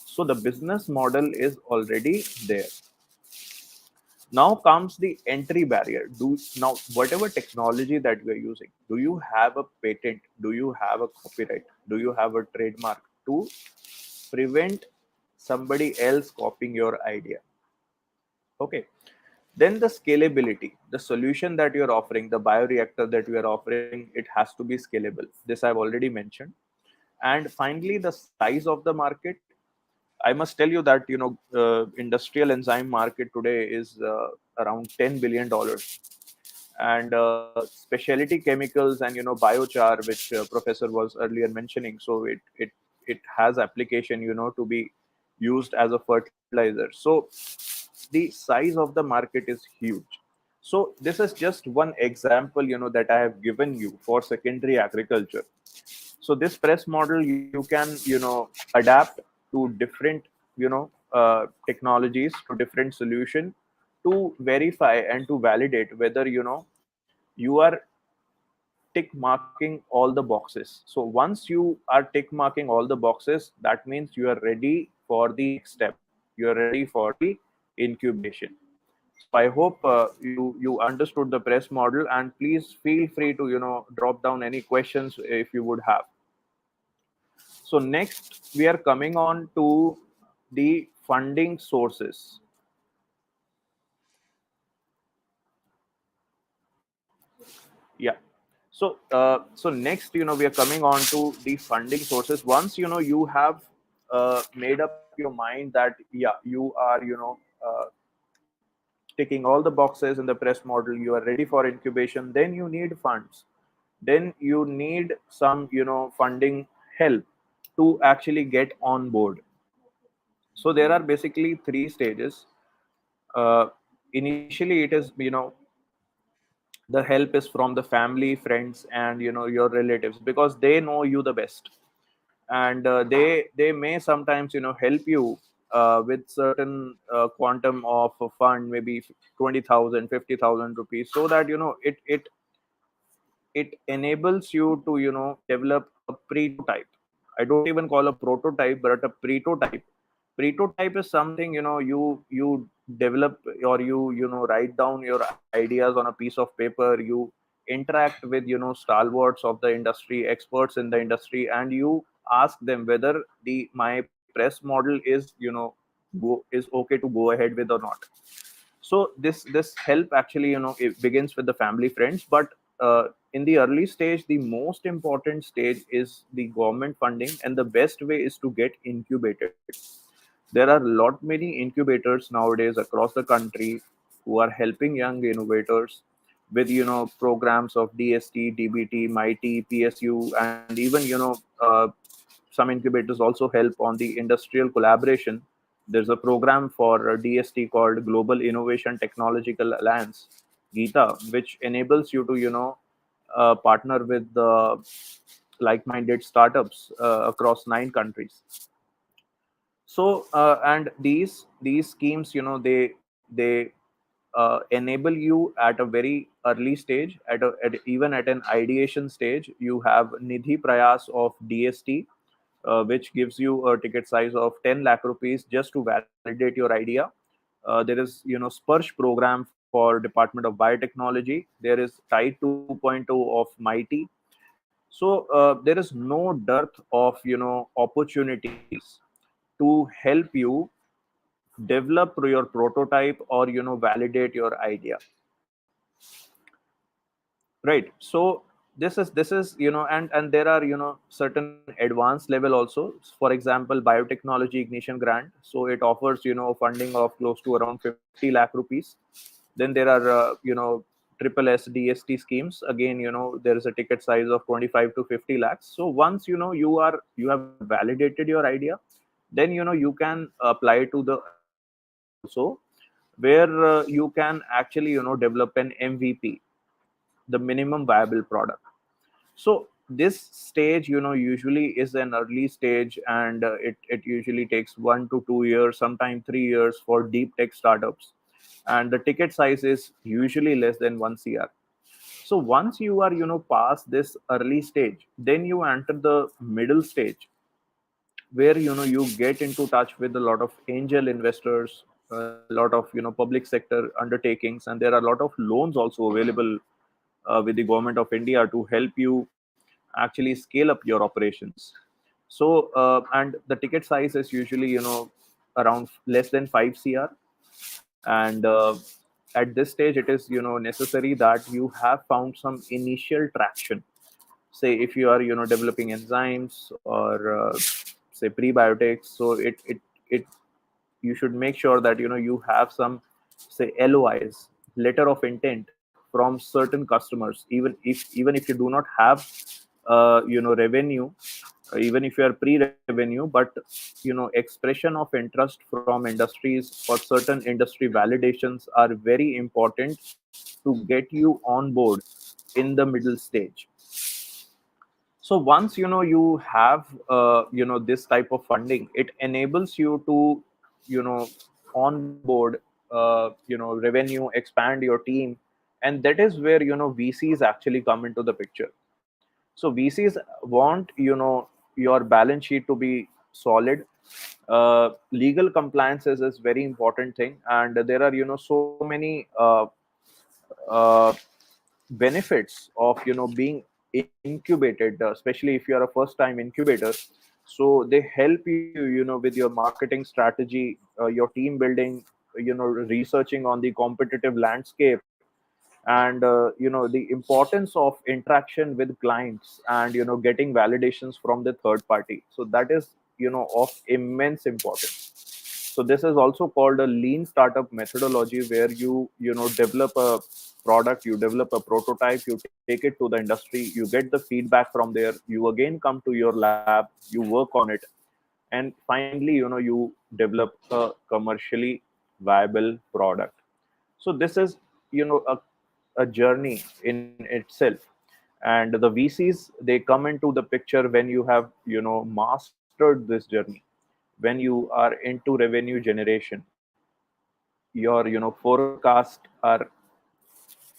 So the business model is already there. Now comes the entry barrier. Now whatever technology that we are using, do you have a patent? Do you have a copyright? Do you have a trademark to prevent somebody else copying your idea? Okay. Then the scalability, the solution that you're offering, the bioreactor that we are offering, it has to be scalable. This I've already mentioned. And finally, the size of the market. I must tell you that, industrial enzyme market today is around $10 billion, and specialty chemicals and, biochar, which Professor was earlier mentioning. So it has application, to be used as a fertilizer. So the size of the market is huge. So this is just one example, that I have given you for secondary agriculture. So this press model, you can, adapt to different, technologies, to different solution, to verify and to validate whether, you are tick marking all the boxes. So once you are tick marking all the boxes, that means you are ready for the next step. You are ready for the incubation. So I hope you understood the press model, and please feel free to, drop down any questions if you would have. So next we are coming on to the funding sources. So next, we are coming on to the funding sources. Once you have made up your mind that you are ticking all the boxes in the press model, you are ready for incubation, then you need funds, then you need some funding help to actually get on board. So there are basically three stages. Initially it is the help is from the family, friends, and your relatives, because they know you the best, and they may sometimes help you with certain quantum of a fund, maybe 20,000, 50,000 rupees, so that it enables you to develop a prototype. I don't even call a prototype, but a prototype. Prototype is something you develop, or you write down your ideas on a piece of paper. You interact with stalwarts of the industry, experts in the industry, and you ask them whether the my press model is okay to go ahead with or not. So this help actually it begins with the family, friends, but in the early stage, the most important stage is the government funding, and the best way is to get incubated. There are a lot many incubators nowadays across the country who are helping young innovators with programs of DST, DBT, MIT, PSU, and even some incubators also help on the industrial collaboration. There's a program for DST called Global Innovation Technological Alliance, GITA, which enables you to partner with like-minded startups across 9 countries. So and these schemes they enable you at a very early stage, even at an ideation stage. You have Nidhi Prayas of DST, which gives you a ticket size of 10 lakh rupees just to validate your idea. There is Sparsh program for Department of Biotechnology. There is Tide 2.0 of MIT. So there is no dearth of opportunities to help you develop your prototype, or validate your idea, right? So this is and there are certain advanced level also. For example, biotechnology ignition grant, so it offers funding of close to around 50 lakh rupees. Then there are triple SDST schemes. Again, there is a ticket size of 25 to 50 lakhs. So once you have validated your idea, then you can apply to the advanced level also, where you can actually develop an MVP, the minimum viable product. So this stage usually is an early stage, and it usually takes 1 to 2 years, sometimes 3 years for deep tech startups, and the ticket size is usually less than 1 cr. So once you are past this early stage, then you enter the middle stage, where you get into touch with a lot of angel investors, a lot of public sector undertakings, and there are a lot of loans also available with the government of India to help you actually scale up your operations. So and the ticket size is usually around less than 5 cr. And at this stage, it is necessary that you have found some initial traction. Say if you are developing enzymes, or say prebiotics, so it you should make sure that you have some, say, LOIs, letter of intent, from certain customers. Even if you do not have revenue, even if you are pre-revenue, but expression of interest from industries or certain industry validations are very important to get you on board in the middle stage. So once you have this type of funding, it enables you to onboard revenue, expand your team. And that is where VCs actually come into the picture. So VCs want your balance sheet to be solid. Legal compliances is very important thing, and there are so many uh, benefits of being incubated, especially if you are a first time incubator. So they help you with your marketing strategy, your team building, researching on the competitive landscape, and the importance of interaction with clients, and getting validations from the third party. So that is of immense importance. So this is also called a lean startup methodology, where you develop a product, you develop a prototype, you take it to the industry, you get the feedback from there, you again come to your lab, you work on it, and finally you develop a commercially viable product. So this is a journey in itself. And the VCs, they come into the picture when you have mastered this journey, when you are into revenue generation. Your forecast are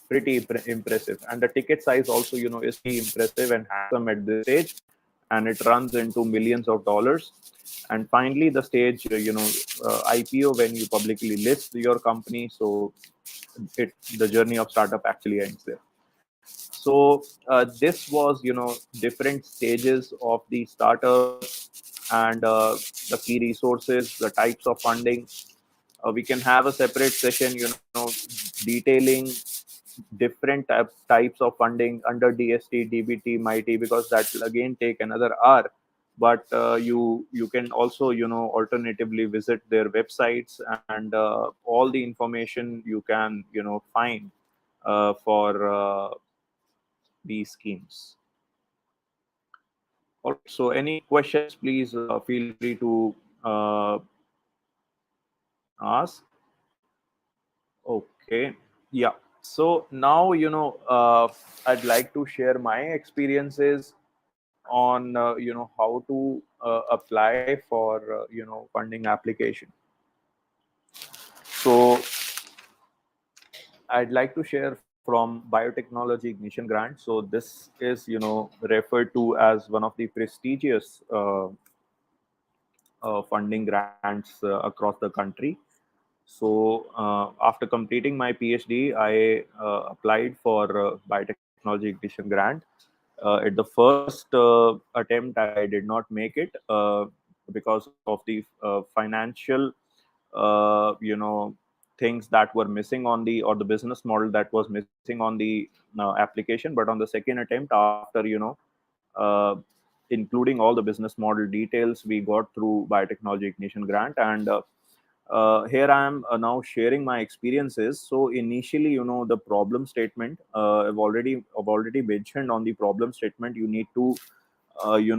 pretty impressive, and the ticket size also is pretty impressive and handsome at this stage, and it runs into millions of dollars. And finally the stage, IPO, when you publicly list your company. So the journey of startup actually ends there. So this was different stages of the startup, and the key resources, the types of funding. We can have a separate session detailing different types of funding under DST, DBT, MIT, because that will again take another hour. But you can also alternatively visit their websites, and all the information you can find for these schemes. All right, so any questions, please feel free to ask. Okay, yeah. So now I'd like to share my experiences on how to apply for funding application. So I'd like to share from Biotechnology Ignition Grant. So this is referred to as one of the prestigious funding grants across the country. So after completing my PhD, I applied for Biotechnology Ignition Grant. At the first attempt, I did not make it because of the financial, things that were missing on the, or the business model that was missing on the application. But on the second attempt, after uh, including all the business model details, we got through Biotechnology Ignition Grant. And here I am now sharing my experiences. So initially, the problem statement, I've already mentioned on the problem statement. You need to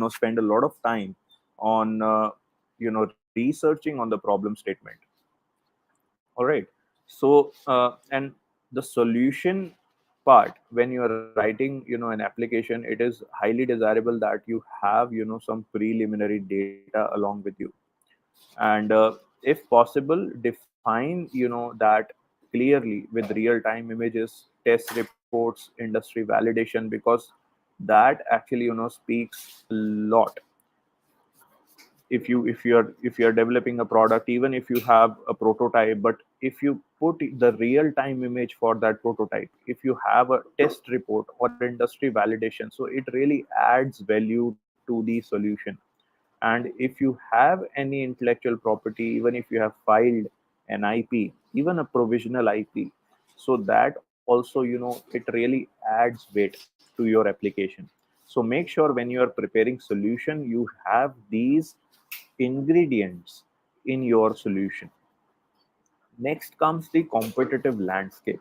spend a lot of time on researching on the problem statement. All right. So and the solution part, when you are writing an application, it is highly desirable that you have some preliminary data along with you. And if possible, define that clearly with real time images, test reports, industry validation, because that actually speaks a lot. If you're developing a product, even if you have a prototype, but if you put the real time image for that prototype, if you have a test report or industry validation, so it really adds value to the solution. And if you have any intellectual property, even if you have filed an IP, even a provisional IP, so that also it really adds weight to your application. So make sure when you are preparing solution, you have these ingredients in your solution. Next comes the competitive landscape.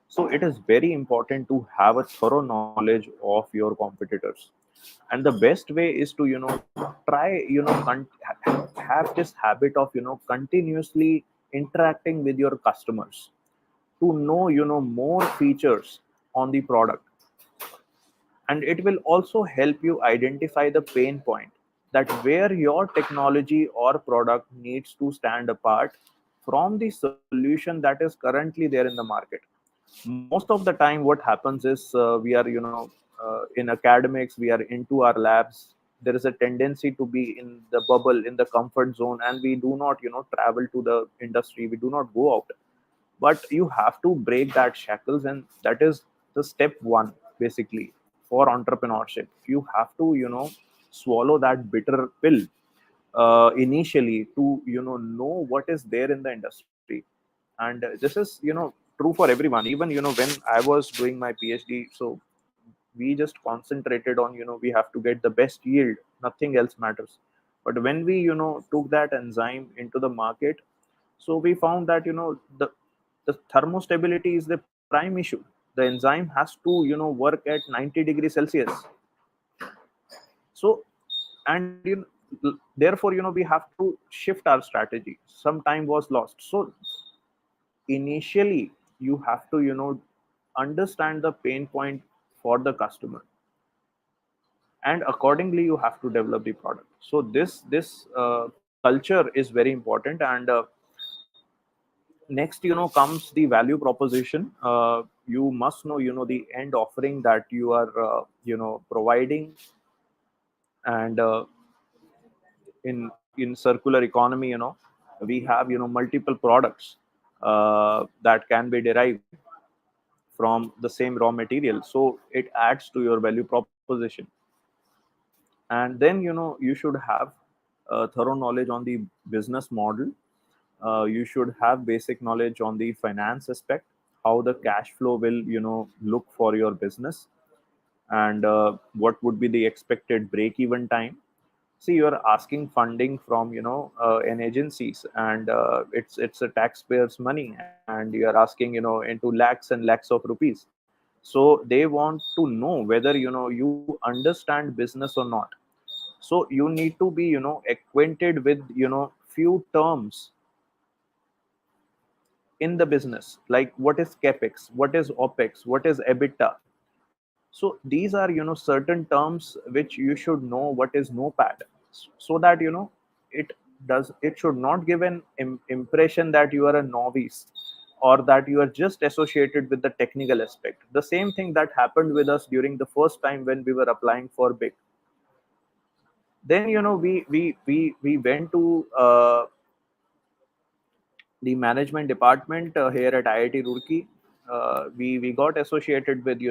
So it is very important to have a thorough knowledge of your competitors. And the best way is to try have this habit of continuously interacting with your customers, to know more features on the product. And it will also help you identify the pain point, that where your technology or product needs to stand apart from the solution that is currently there in the market. Most of the time what happens is, we are in academics, we are into our labs. There is a tendency to be in the bubble, in the comfort zone, and we do not travel to the industry, we do not go out. But you have to break that shackles, and that is the step one, basically, for entrepreneurship. You have to swallow that bitter pill initially, to know what is there in the industry. And this is true for everyone. Even when I was doing my PhD, so we just concentrated on we have to get the best yield, nothing else matters. But when we took that enzyme into the market, so we found that the thermostability is the prime issue. The enzyme has to work at 90 degrees Celsius. So, and therefore we have to shift our strategy. Some time was lost. So initially you have to understand the pain point for the customer, and accordingly you have to develop the product. So this culture is very important. And next comes the value proposition. You must know the end offering that you are providing. And in circular economy, we have multiple products that can be derived from the same raw material, so it adds to your value proposition. And then you should have thorough knowledge on the business model. You should have basic knowledge on the finance aspect, how the cash flow will look for your business, and what would be the expected break even time. See, you're asking funding from an agencies, and it's a taxpayers money, and you're asking into lakhs and lakhs of rupees. So they want to know whether you understand business or not. So you need to be acquainted with few terms in the business, like what is capex, what is opex, what is EBITDA. So these are certain terms which you should know. What is nopad, so that it should not give an impression that you are a novice, or that you are just associated with the technical aspect. The same thing that happened with us during the first time when we were applying for big. Then we went to the management department here at IIT Roorkee. We got associated with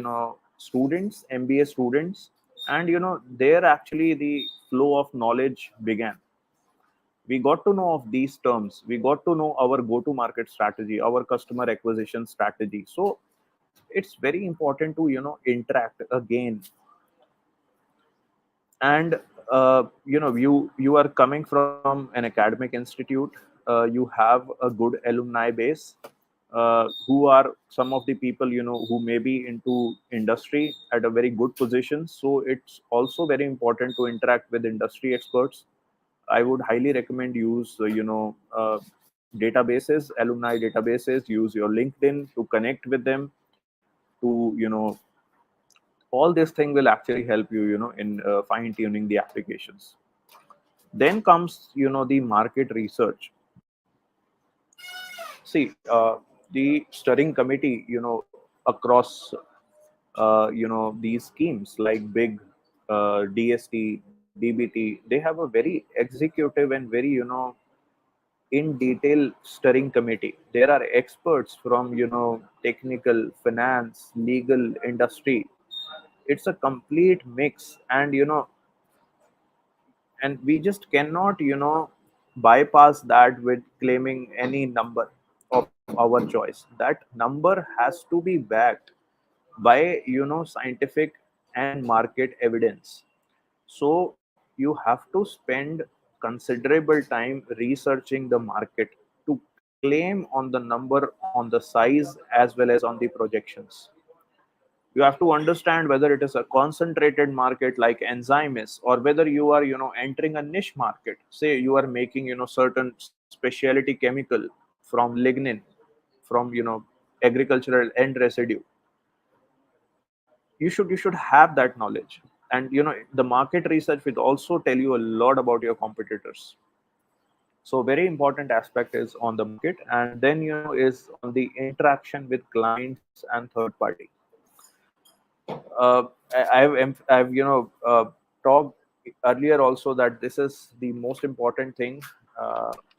students, MBA students, and there actually the flow of knowledge began. We got to know of these terms. We got to know our go-to-market strategy, our customer acquisition strategy. So it's very important to interact again. And you are coming from an academic institute. You have a good alumni base, who are some of the people who may be into industry at a very good position. So it's also very important to interact with industry experts. I would highly recommend use databases, alumni databases. Use your LinkedIn to connect with them. To all this thing will actually help you in fine tuning the applications. Then comes the market research. See, the steering committee across these schemes like big, DST, DBT, they have a very executive and very in detail steering committee. There are experts from technical, finance, legal, industry. It's a complete mix. And and we just cannot bypass that with claiming any number of our choice. That number has to be backed by scientific and market evidence. So you have to spend considerable time researching the market to claim on the number, on the size, as well as on the projections. You have to understand whether it is a concentrated market like Enzymes, or whether you are entering a niche market. Say you are making certain specialty chemical from lignin, from agricultural end residue. You should have that knowledge. And the market research will also tell you a lot about your competitors. So very important aspect is on the market. And then is on the interaction with clients and third party. I've talked earlier also that this is the most important thing.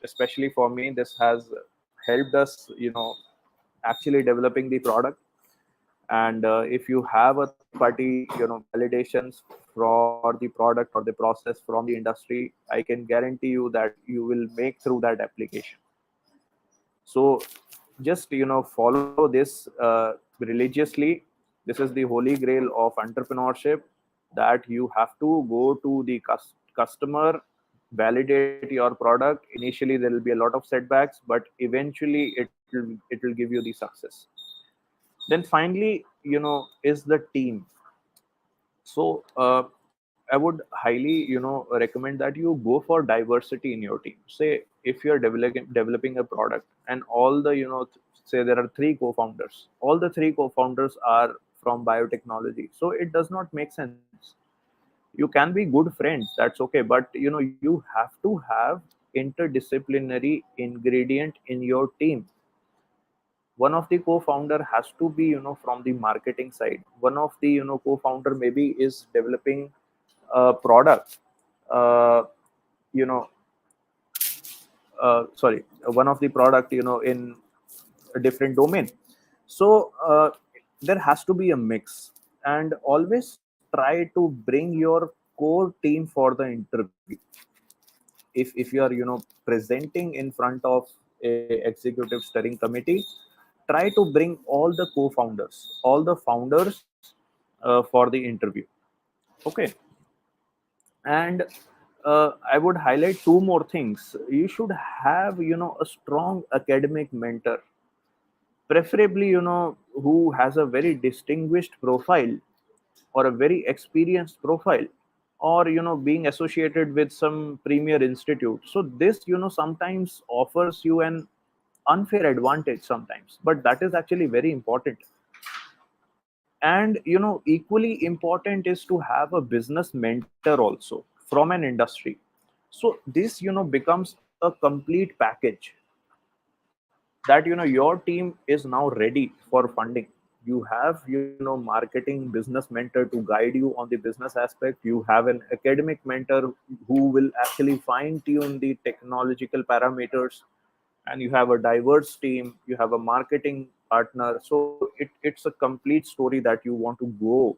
Especially for me, this has helped us actually developing the product. And if you have a third party validations for the product or the process from the industry, I can guarantee you that you will make through that application. So just follow this religiously. This is the holy grail of entrepreneurship, that you have to go to the customer, validate your product. Initially there will be a lot of setbacks, but eventually it will give you the success. Then finally, is the team. So I would highly recommend that you go for diversity in your team. Say if you're developing a product, and all the say there are three co-founders, all the three co-founders are from biotechnology, so it does not make sense. You can be good friends, that's okay, but you have to have interdisciplinary ingredient in your team. One of the co-founder has to be from the marketing side. One of the co-founder maybe is developing a product, uh, you know sorry, one of the product in a different domain. So there has to be a mix, and always try to bring your core team for the interview. If you are presenting in front of a executive steering committee, try to bring all the co-founders, all the founders for the interview. Okay. And I would highlight two more things. You should have a strong academic mentor, preferably who has a very distinguished profile, or a very experienced profile, or being associated with some premier institute. So this sometimes offers you an unfair advantage sometimes, but that is actually very important. And equally important is to have a business mentor also from an industry. So this becomes a complete package, that your team is now ready for funding. You have marketing business mentor to guide you on the business aspect. You have an academic mentor who will actually fine tune the technological parameters, and you have a diverse team, you have a marketing partner. So it's a complete story that you want to go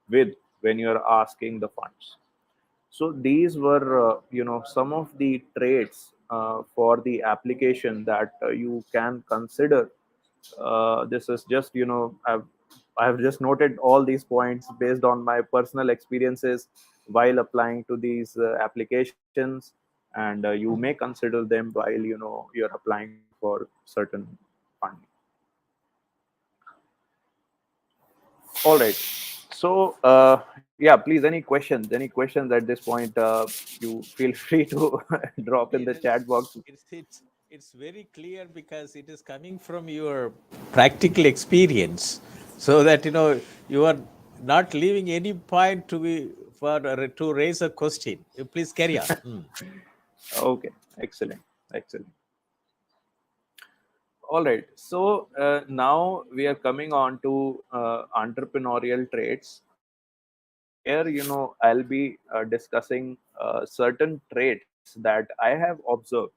with when you're asking the funds. So these were, some of the traits for the application that you can consider. This is just, I've just noted all these points based on my personal experiences while applying to these applications, and you may consider them while you're applying for certain funding. All right. So, yeah, please, any questions at this point, you feel free to drop in It the is, chat box. it's very clear because it is coming from your practical experience, so that you are not leaving any point to be for to raise a question. You please carry on. Okay, excellent, excellent. All right. So now we are coming on to entrepreneurial traits, where I'll be discussing certain traits that I have observed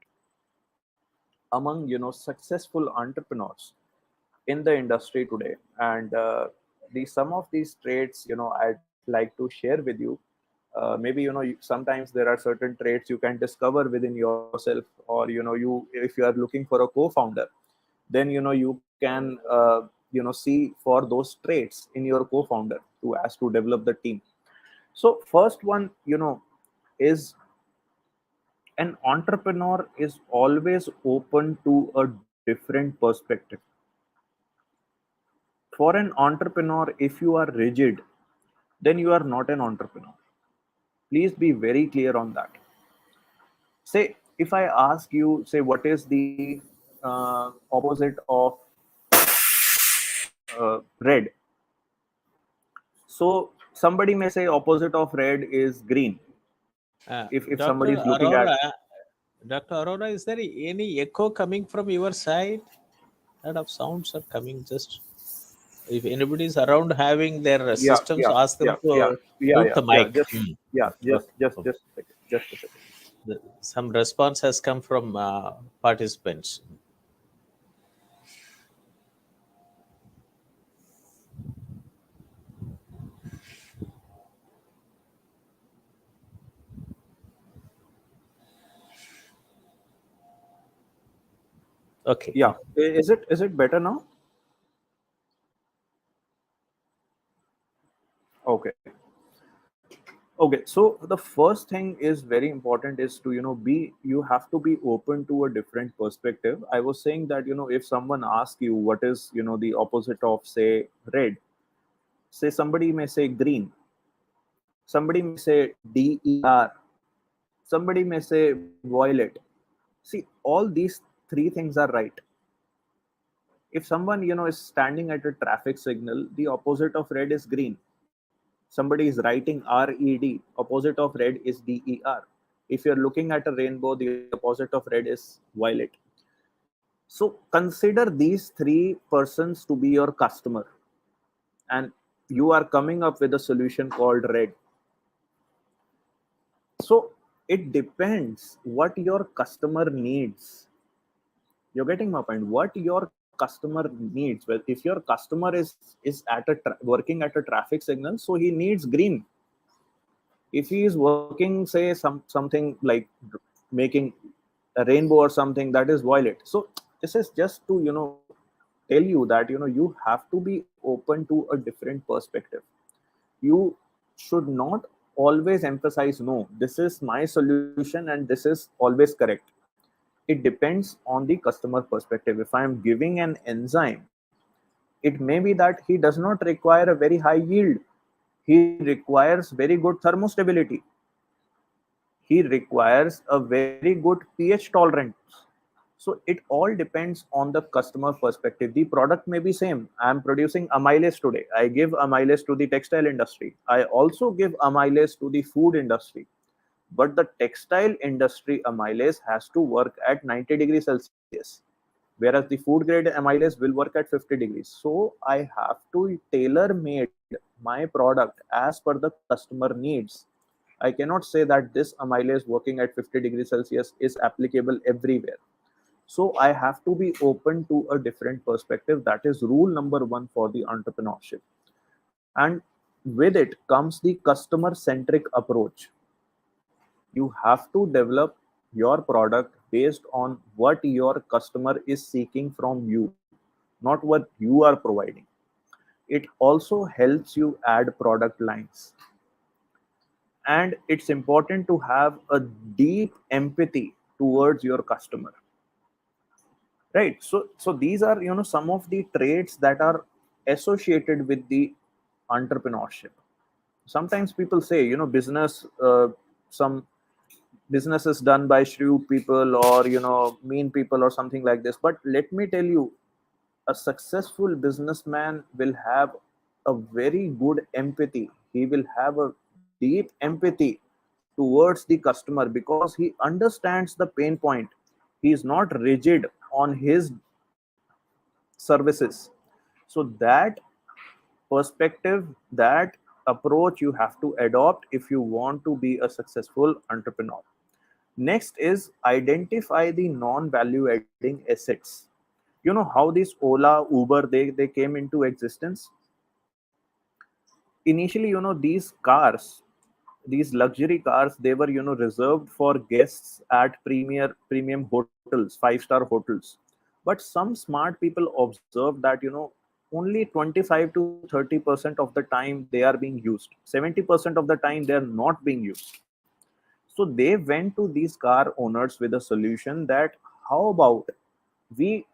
among successful entrepreneurs in the industry today. And the some of these traits I'd like to share with you. Maybe sometimes there are certain traits you can discover within yourself, or you, if you are looking for a co-founder, then you can see for those traits in your co-founder to as to develop the team. So first one is, an entrepreneur is always open to a different perspective. For an entrepreneur, if you are rigid, then you are not an entrepreneur. Please be very clear on that. Say, if I ask you, say, what is the opposite of red? So somebody may say opposite of red is green. If somebody Dr. is looking at, Arora, Dr. Arora, is there any echo coming from your side? A lot of sounds are coming. Just if anybody is around having their yeah, systems, yeah, ask them yeah, yeah, to yeah, mute yeah, the yeah, mic. just yeah, just Okay. just Okay. just a second, just a second. Some response has come from participants. Okay. Yeah. Is it better now? Okay. Okay. So the first thing is very important is to, you have to be open to a different perspective. I was saying that, if someone asks you what is, the opposite of, say, red, say somebody may say green, somebody may say DER, somebody may say violet. See, all these three things are right. If someone, is standing at a traffic signal, the opposite of red is green. Somebody is writing RED, opposite of red is DER. If you're looking at a rainbow, the opposite of red is violet. So consider these three persons to be your customer, and you are coming up with a solution called red. So it depends what your customer needs. You're getting my point. What your customer needs. Well, if your customer is at working at a traffic signal, so he needs green. If he is working, say, something like making a rainbow or something, that is violet. So this is just to tell you that you have to be open to a different perspective. You should not always emphasize, no, this is my solution and this is always correct. It depends on the customer perspective. If I am giving an enzyme, it may be that he does not require a very high yield. He requires very good thermostability. He requires a very good pH tolerance. So it all depends on the customer perspective. The product may be same. I am producing amylase today. I give amylase to the textile industry. I also give amylase to the food industry. But the textile industry amylase has to work at 90 degrees Celsius, whereas the food grade amylase will work at 50 degrees. So I have to tailor made my product as per the customer needs. I cannot say that this amylase working at 50 degrees Celsius is applicable everywhere. So I have to be open to a different perspective. That is rule number one for the entrepreneurship. And with it comes the customer centric approach. You have to develop your product based on what your customer is seeking from you, not what you are providing. It also helps you add product lines. And it's important to have a deep empathy towards your customer. Right. So these are some of the traits that are associated with the entrepreneurship. Sometimes people say business, some business is done by shrewd people or mean people or something like this. But let me tell you, a successful businessman will have a very good empathy. He will have a deep empathy towards the customer because he understands the pain point. He is not rigid on his services. So that perspective, that approach you have to adopt if you want to be a successful entrepreneur. Next is identify the non-value adding assets. How these Ola, Uber, they came into existence. Initially, these cars, these luxury cars, they were reserved for guests at premium hotels, 5-star hotels. But some smart people observed that only 25 to 30% of the time they are being used. 70% of the time they are not being used. So they went to these car owners with a solution that, how about we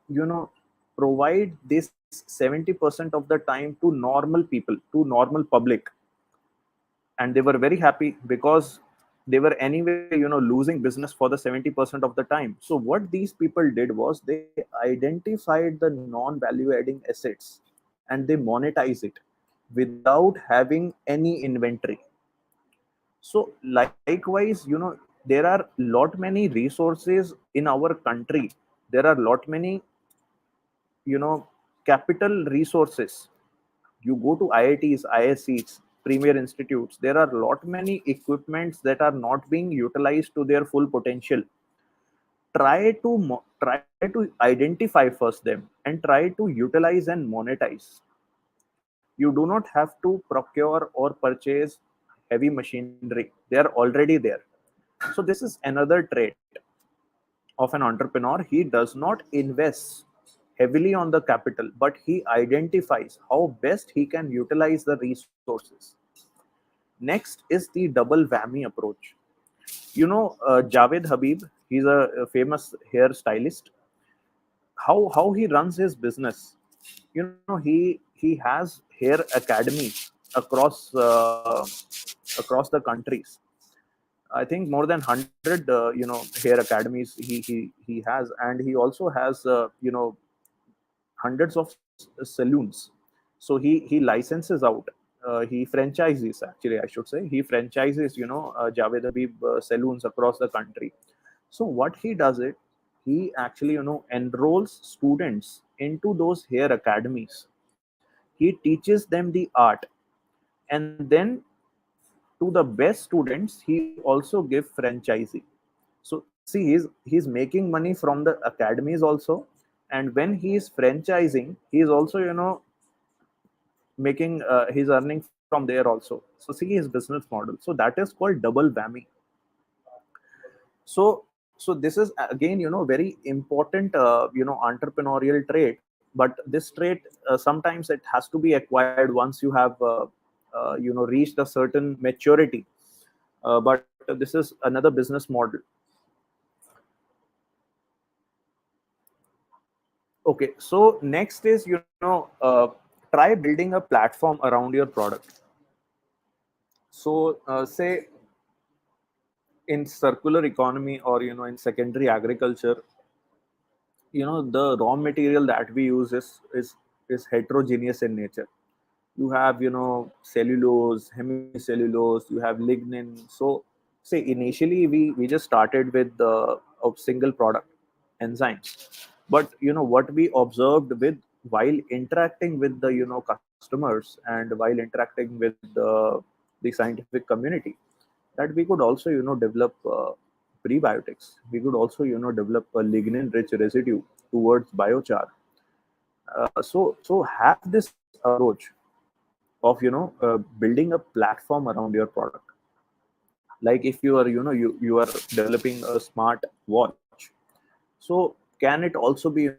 provide this 70% of the time to normal people, to normal public. And they were very happy because they were anyway losing business for the 70% of the time. So what these people did was they identified the non value adding assets and they monetize it without having any inventory. So likewise, there are lot many resources in our country. There are lot many capital resources. You go to IITs, ISCs, premier institutes, there are lot many equipments that are not being utilized to their full potential. Try to identify first them and try to utilize and monetize. You do not have to procure or purchase heavy machinery. They are already there. So this is another trait. of an entrepreneur, he does not invest heavily on the capital, but he identifies how best he can utilize the resources. Next is the double whammy approach. Javed Habib, he's a famous hairstylist. How he runs his business. He has hair academies across the countries. I think more than 100 hair academies he has, and he also has hundreds of saloons. So he licenses out. He franchises, actually, I should say. He franchises, Javed Habib saloons across the country. So what he does it, he actually, enrolls students into those hair academies. He teaches them the art, and then to the best students, he also give franchisee. So see, he's making money from the academies also, and when he is franchising, he is also making he's earning from there also. So see his business model. So that is called double whammy. So this is again very important entrepreneurial trait. But this trait sometimes it has to be acquired once you have reached a certain maturity. But this is another business model. Okay, so next is try building a platform around your product. So say in circular economy, or in secondary agriculture, the raw material that we use is heterogeneous in nature. You have cellulose, hemicellulose, you have lignin. So say initially we just started with a single product, enzymes. But what we observed with, while interacting with the customers, and while interacting with the scientific community, that we could also develop prebiotics. We could also develop a lignin rich residue towards biochar. So have this approach of building a platform around your product. Like if you are you are developing a smart watch, so can it also be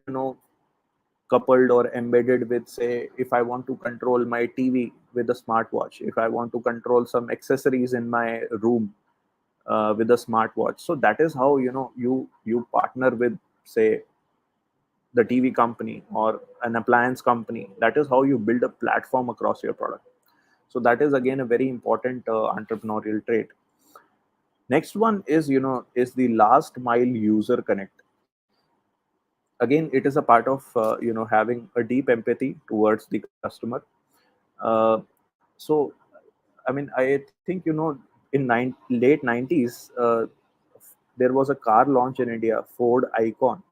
coupled or embedded with, say, if I want to control my TV with a smartwatch, if I want to control some accessories in my room with a smartwatch. So that is how you partner with, say, the TV company or an appliance company. That is how you build a platform across your product. So that is again a very important entrepreneurial trait. Next one is is the last mile user connect. Again, it is a part of having a deep empathy towards the customer. uh, so I mean, I think in late 90s, there was a car launch in India, Ford Icon.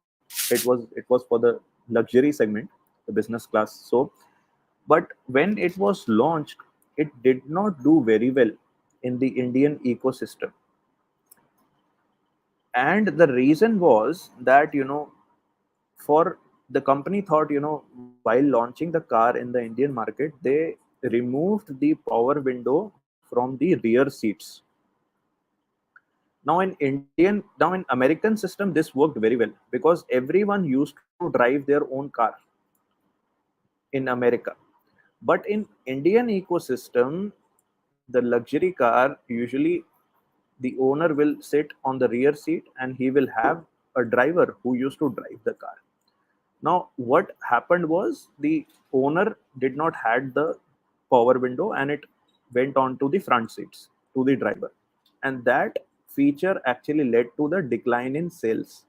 It was for the luxury segment, the business class. So but when it was launched, it did not do very well in the Indian ecosystem. And the reason was that for the company thought, while launching the car in the Indian market, they removed the power window from the rear seats. Now in American system, this worked very well, because everyone used to drive their own car in America. But in Indian ecosystem, the luxury car, usually the owner will sit on the rear seat, and he will have a driver who used to drive the car. Now, what happened was, the owner did not had the power window, and it went on to the front seats to the driver, and that feature actually led to the decline in sales.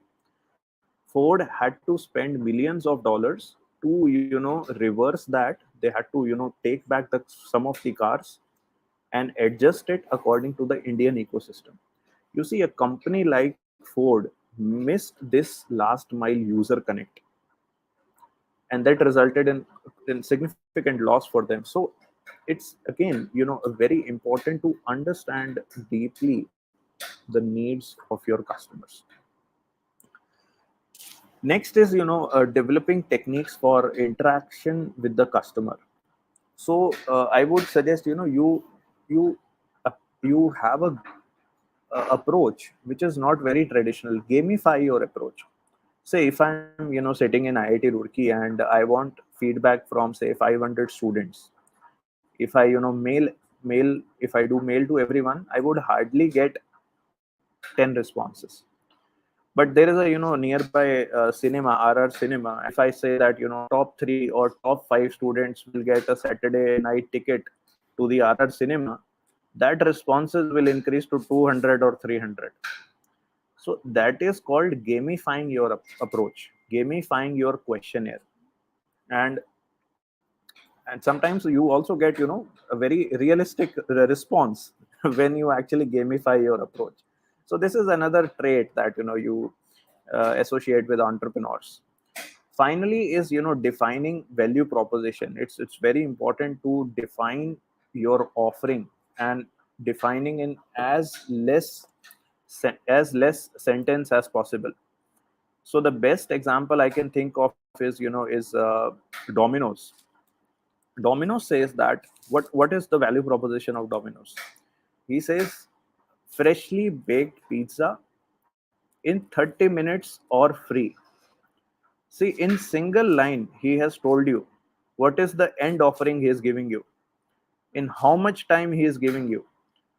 Ford had to spend millions of dollars to reverse that. They had to take back the some of the cars and adjust it according to the Indian ecosystem. You see, a company like Ford missed this last mile user connect, and that resulted in significant loss for them. So it's again very important to understand deeply the needs of your customers. Next is developing techniques for interaction with the customer. So I would suggest you you have a approach which is not very traditional. Gamify your approach. Say if I'm sitting in IIT Roorkee and I want feedback from say 500 students. If I mail if I do mail to everyone, I would hardly get 10 responses. But there is a nearby cinema, RR cinema. If I say that top 3 or top 5 students will get a Saturday night ticket to the RR cinema, that responses will increase to 200 or 300. So that is called gamifying your approach, gamifying your questionnaire. And and sometimes you also get a very realistic response when you actually gamify your approach. So this is another trait that you associate with entrepreneurs. Finally is defining value proposition. It's very important to define your offering, and defining in as less sentence as possible. So the best example I can think of is Domino's. Domino's says that what is the value proposition of Domino's? He says freshly baked pizza in 30 minutes or free. See, in single line, he has told you what is the end offering he is giving you, in how much time he is giving you,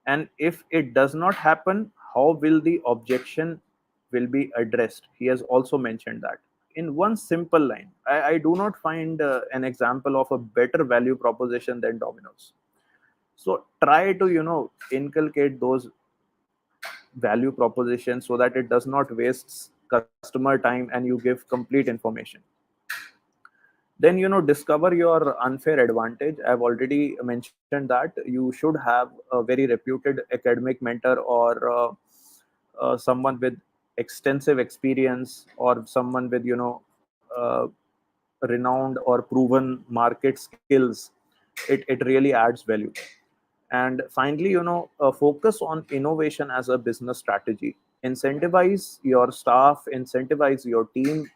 and if it does not happen, how will the objection will be addressed. He has also mentioned that in one simple line. I do not find an example of a better value proposition than Domino's. So try to inculcate those value propositions so that it does not waste customer time and you give complete information. Then discover your unfair advantage. I've already mentioned that you should have a very reputed academic mentor, or someone with extensive experience, or someone with renowned or proven market skills. It really adds value. And finally focus on innovation as a business strategy. Incentivize your staff, incentivize your team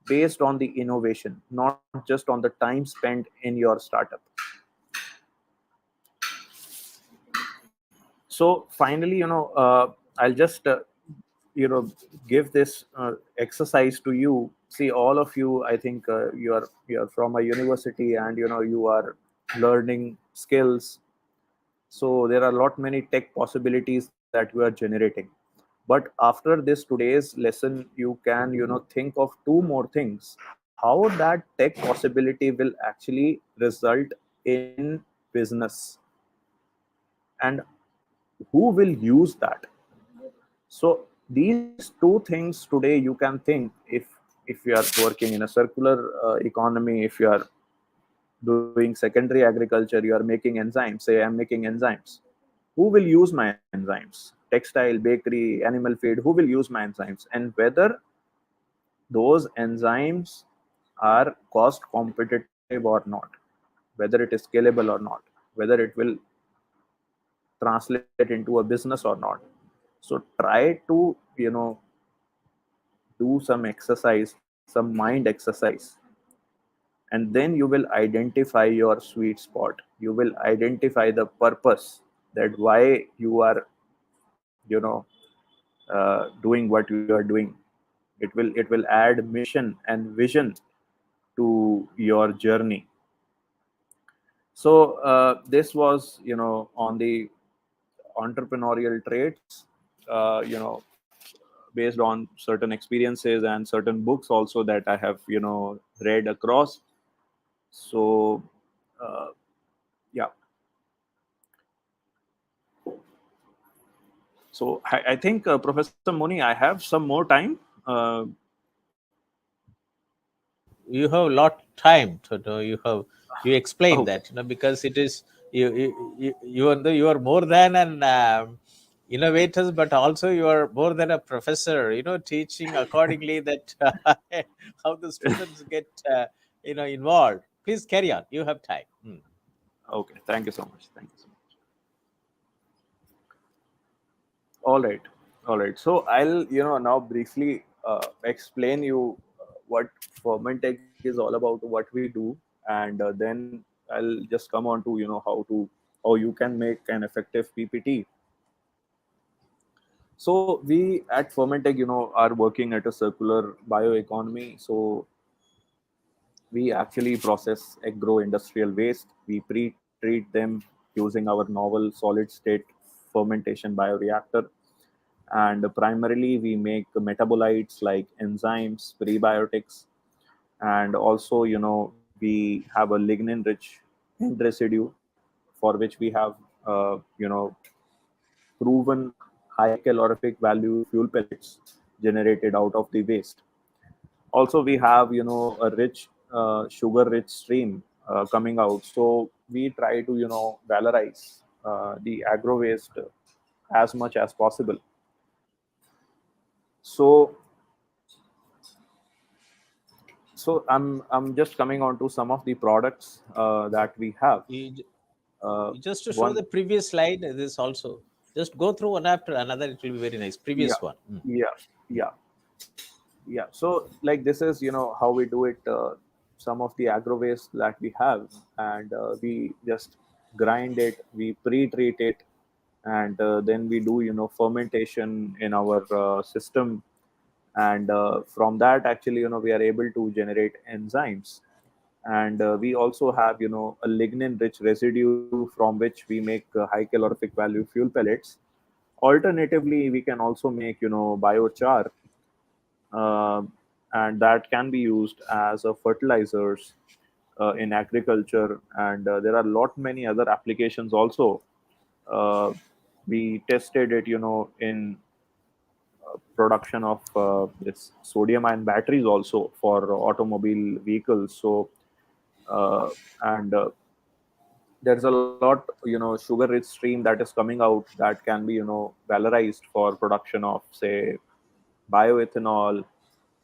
based on the innovation, not just on the time spent in your startup. So finally I'll just give this exercise to you. See, all of you, I think you're from a university, and you are learning skills. So there are a lot many tech possibilities that you are generating. But after this today's lesson, you can think of two more things, how that tech possibility will actually result in business, and who will use that. So these two things today you can think. If you are working in a circular economy, if you are doing secondary agriculture, you are making enzymes. Say I'm making enzymes. Who will use my enzymes? Textile, bakery, animal feed. Who will use my enzymes? And whether those enzymes are cost competitive or not, whether it is scalable or not, whether it will translate into a business or not. So try to do some exercise, some mind exercise, and then you will identify your sweet spot. You will identify the purpose, that why you are doing what you are doing. It will add mission and vision to your journey. So this was on the entrepreneurial traits, based on certain experiences and certain books also that I have read across. So yeah. So I think Professor Moni, I have some more time. You have a lot time to know. You explain Okay. that because it is even though you are more than an innovator, but also you are more than a professor, teaching accordingly that how the students get involved. Please carry on, you have time. Okay. Thank you so much. Thank you so much. All right. All right. So I'll now briefly explain you what Fermentech is all about, what we do, and then I'll just come on to how you can make an effective PPT. So we at Fermentech, are working at a circular bioeconomy. So we actually process agro-industrial waste. We pre-treat them using our novel solid-state fermentation bioreactor. And primarily, we make metabolites like enzymes, prebiotics, and also, we have a lignin-rich end residue for which we have, proven high calorific value fuel pellets generated out of the waste. Also, we have a rich sugar rich stream coming out, so we try to valorize the agro waste as much as possible. So so i'm i'm just coming on to some of the products that we have. You, j- uh, just to show One, the previous slide, this also. Just go through one after another. It will be very nice. yeah, Previous one. yeah, yeah, yeah. So like this is how we do it. Some of the agro waste that we have, and we just grind it, we pre-treat it, and then we do fermentation in our system, and from that actually we are able to generate enzymes. And we also have a lignin rich residue from which we make high calorific value fuel pellets. Alternatively, we can also make biochar, uh, and that can be used as a fertilizers in agriculture. And there are a lot many other applications also. uh, we tested it in production of this sodium ion batteries also for automobile vehicles. So and there's a lot sugar rich stream that is coming out that can be valorized for production of, say, bioethanol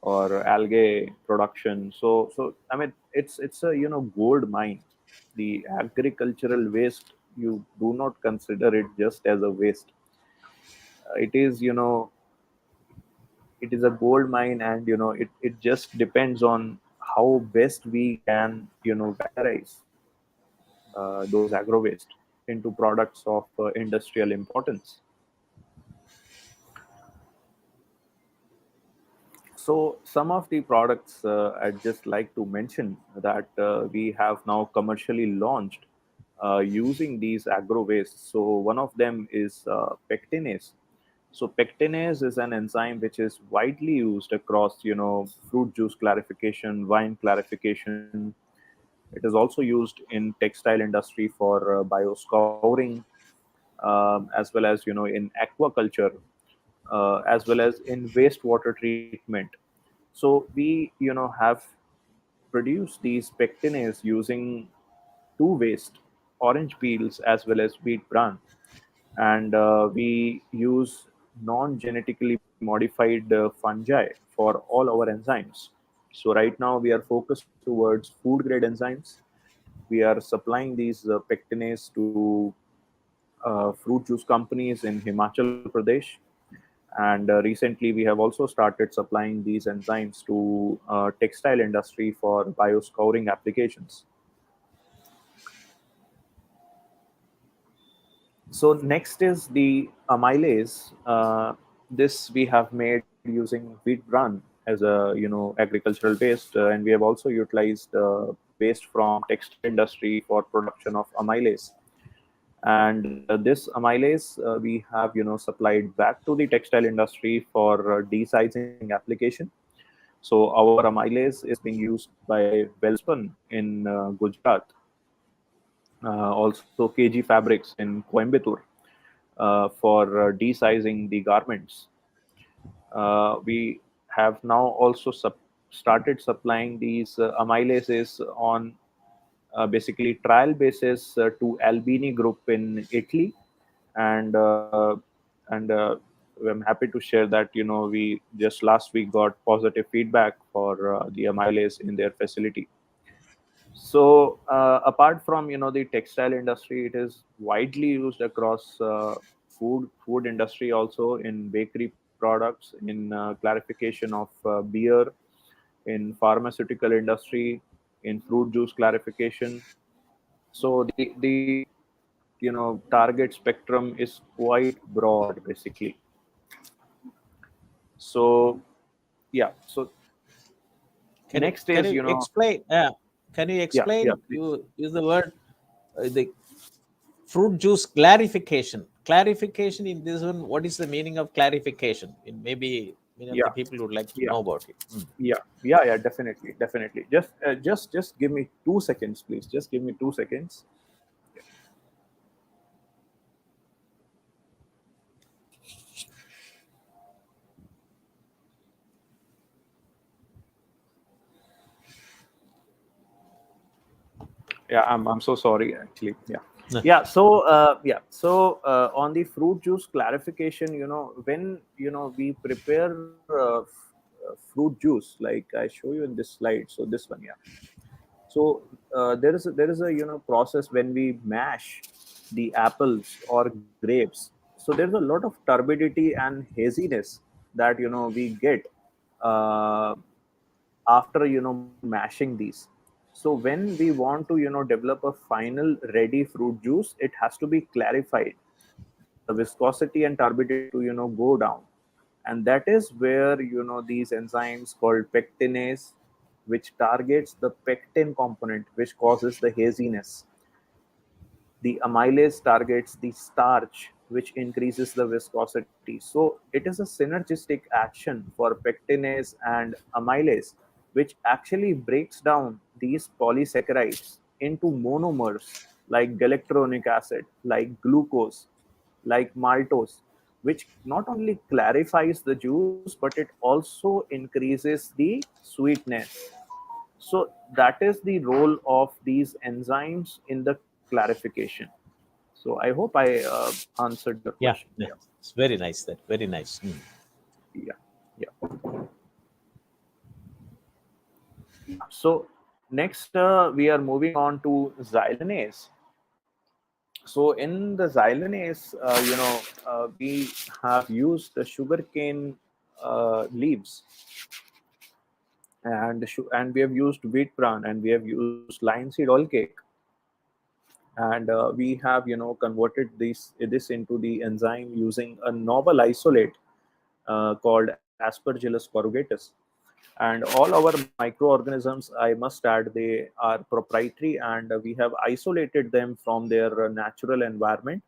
or algae production. So I mean, it's a gold mine. The agricultural waste, you do not consider it just as a waste. It is it is a gold mine, and it just depends on how best we can valorize those agro waste into products of industrial importance. So some of the products I'd just like to mention that we have now commercially launched using these agro wastes. So one of them is pectinase. So pectinase is an enzyme which is widely used across fruit juice clarification, wine clarification. It is also used in textile industry for bioscouring, as well as in aquaculture, as well as in wastewater treatment. So we have produced these pectinase using two waste, orange peels as well as wheat bran. And we use non-genetically modified fungi for all our enzymes. So right now we are focused towards food grade enzymes. We are supplying these pectinase to fruit juice companies in Himachal Pradesh. And recently we have also started supplying these enzymes to textile industry for bioscouring applications. So next is the amylase. This we have made using wheat bran as a agricultural waste, and we have also utilized waste from textile industry for production of amylase. And this amylase we have supplied back to the textile industry for desizing application. So our amylase is being used by Welspun in Gujarat, also KG Fabrics in Coimbatore, for desizing the garments. We have now also started supplying these amylases on basically trial basis to Albini Group in Italy. And I'm happy to share that we just last week got positive feedback for the amylase in their facility. So apart from the textile industry, it is widely used across food industry, also in bakery products, in clarification of beer, in pharmaceutical industry, in fruit juice clarification. So the target spectrum is quite broad basically. So yeah, so Can you next is, explain? Can you yeah, yeah, explain? please. You use the word the fruit juice clarification. Clarification in this one. What is the meaning of clarification? Maybe many of the Yeah, people would like to yeah, know about it. yeah, definitely, definitely. Just give me 2 seconds, please. Just give me 2 seconds. Yeah, I'm so sorry, actually. Yeah, Yeah. yeah. So on the fruit juice clarification, when we prepare fruit juice, like I show you in this slide. So this one, yeah. So there is a process when we mash the apples or grapes. So there's a lot of turbidity and haziness that we get uh, after mashing these. So when we want to develop a final ready fruit juice, it has to be clarified, the viscosity and turbidity to go down. And that is where these enzymes called pectinase, which targets the pectin component, which causes the haziness. The amylase targets the starch, which increases the viscosity. So it is a synergistic action for pectinase and amylase, which actually breaks down these polysaccharides into monomers like galactonic acid, like glucose, like maltose, which not only clarifies the juice, but it also increases the sweetness. So that is the role of these enzymes in the clarification. So I hope I answered your Yeah, question. yeah. Yeah, It's very nice. That very nice. yeah, yeah, yeah. So next, we are moving on to xylanase. So in the xylanase, we have used the sugarcane leaves, and we have used wheat bran, and we have used linseed oil cake, and we have converted this into the enzyme using a novel isolate called Aspergillus corrugatus. And all our microorganisms, I must add, they are proprietary, and we have isolated them from their natural environment,